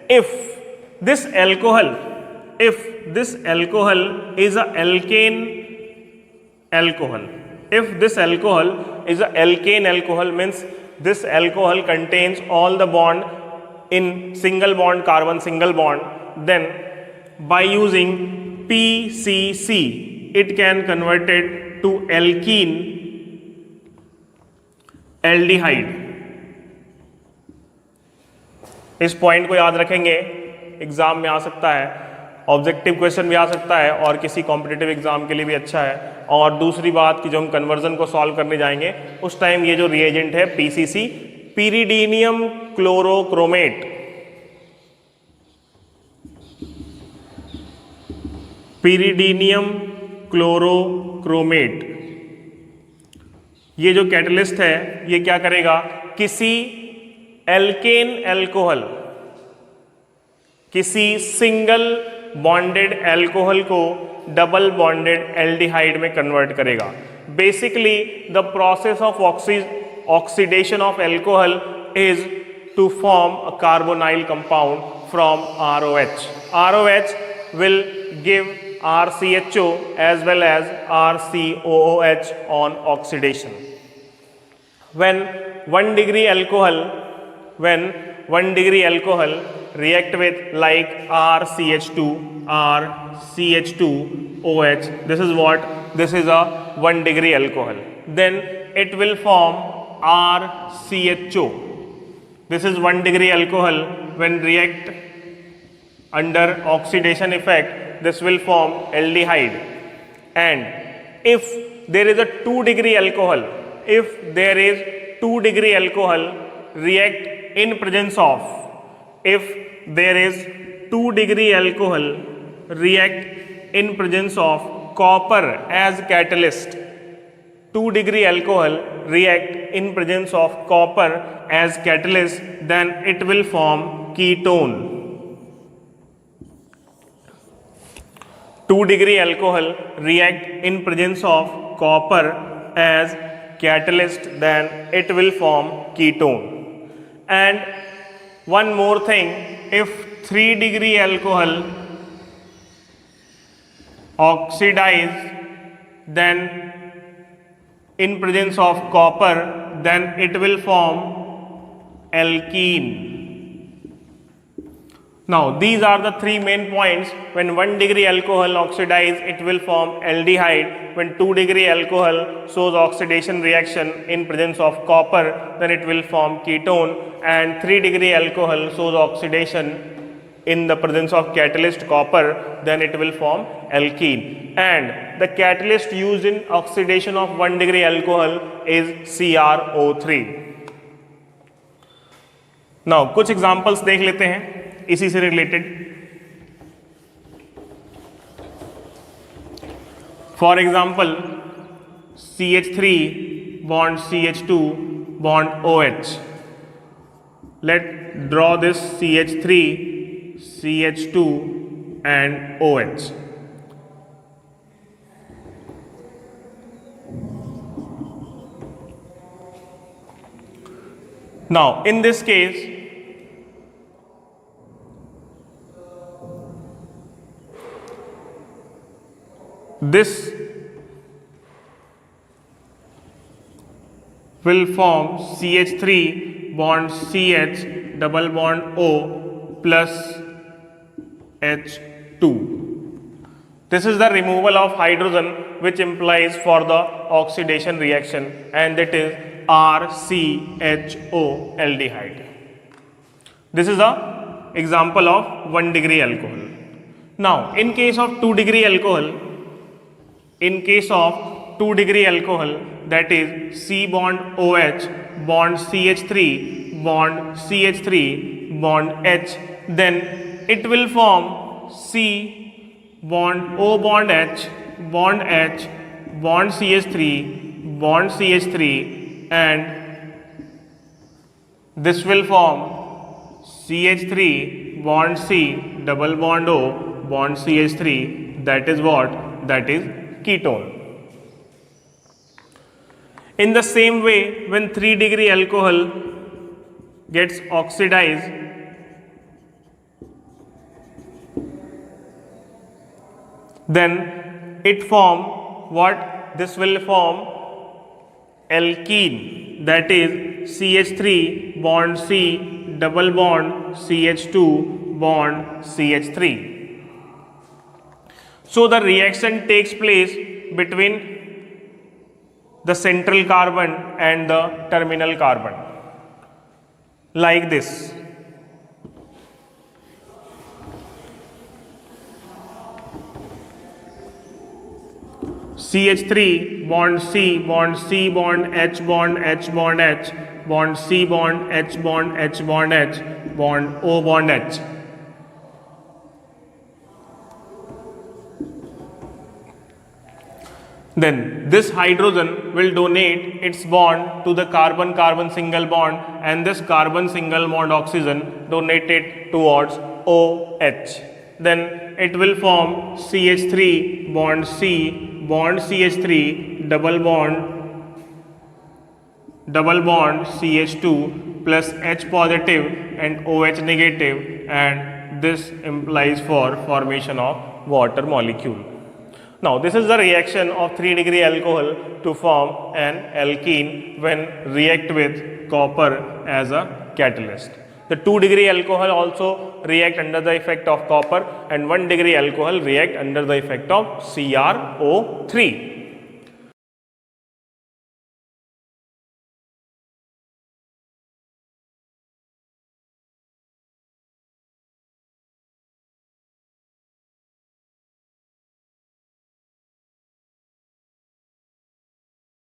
if this alcohol is a alkane alcohol, means this alcohol contains all the bond in single bond carbon single bond, then by using PCC it can convert it to alkene aldehyde. इस point को याद रखेंगे, exam में आ सकता है, objective question भी आ सकता है और किसी कॉम्पिटिटिव एग्जाम के लिए भी अच्छा है। और दूसरी बात कि जो हम कन्वर्जन को सॉल्व करने जाएंगे उस टाइम ये जो रिएजेंट है PCC, pyridinium chlorochromate, pyridinium chlorochromate, ये जो कैटलिस्ट है ये क्या करेगा, किसी एल्केन एल्कोहल, किसी सिंगल बॉन्डेड एल्कोहल को डबल बॉन्डेड एल्डिहाइड में कन्वर्ट करेगा। Basically the process of oxidation of alcohol is to form a carbonyl compound from ROH. ROH will give RCHO as well as RCOOH on oxidation. When 1 degree alcohol react with like RCH2, RCH2OH, this is a 1 degree alcohol, then it will form RCHO. This is 1 degree alcohol. When react under oxidation effect, this will form aldehyde. And if there is a 2 degree alcohol, react in presence of, if there is 2 degree alcohol react in presence of copper as catalyst, 2 degree alcohol react in presence of copper as catalyst, then it will form ketone. 2 degree alcohol react in presence of copper as catalyst, then it will form ketone. And one more thing, if 3 degree alcohol oxidize then in presence of copper, then it will form alkene. Now, these are the three main points. When 1 degree alcohol oxidize, it will form aldehyde. When 2 degree alcohol shows oxidation reaction in presence of copper, then it will form ketone. And 3 degree alcohol shows oxidation in the presence of catalyst copper, then it will form alkene. And the catalyst used in oxidation of 1 degree alcohol is CrO3. Now, कुछ examples देख लेते हैं इसी से related. For example CH3 bond CH2 bond OH. Let draw this CH3, CH2 and OH. Now, in this case, this will form CH3 bond CH double bond O plus H2. This is the removal of hydrogen which implies for the oxidation reaction, and that is RCHO aldehyde. This is the example of 1 degree alcohol. Now, in case of 2 degree alcohol, that is C bond OH bond CH3 bond CH3 bond H, then it will form C bond O bond H bond H bond CH3 bond CH3, and this will form CH3 bond C double bond O bond CH3. That is what? That is ketone. In the same way, when 3 degree alcohol gets oxidized, then it form what? This will form alkene, that is CH3 bond C double bond CH2 bond CH3. So the reaction takes place between the central carbon and the terminal carbon, like this. CH3 bond C bond C bond H bond H bond H bond C bond H bond H bond H bond O bond H. Then this hydrogen will donate its bond to the carbon-carbon single bond, and this carbon single bond oxygen donated towards OH. Then it will form CH3 bond C bond CH3 double bond CH2 plus H positive and OH negative, and this implies for formation of water molecule. Now, this is the reaction of 3 degree alcohol to form an alkene when react with copper as a catalyst. The 2 degree alcohol also react under the effect of copper, and 1 degree alcohol react under the effect of CrO3.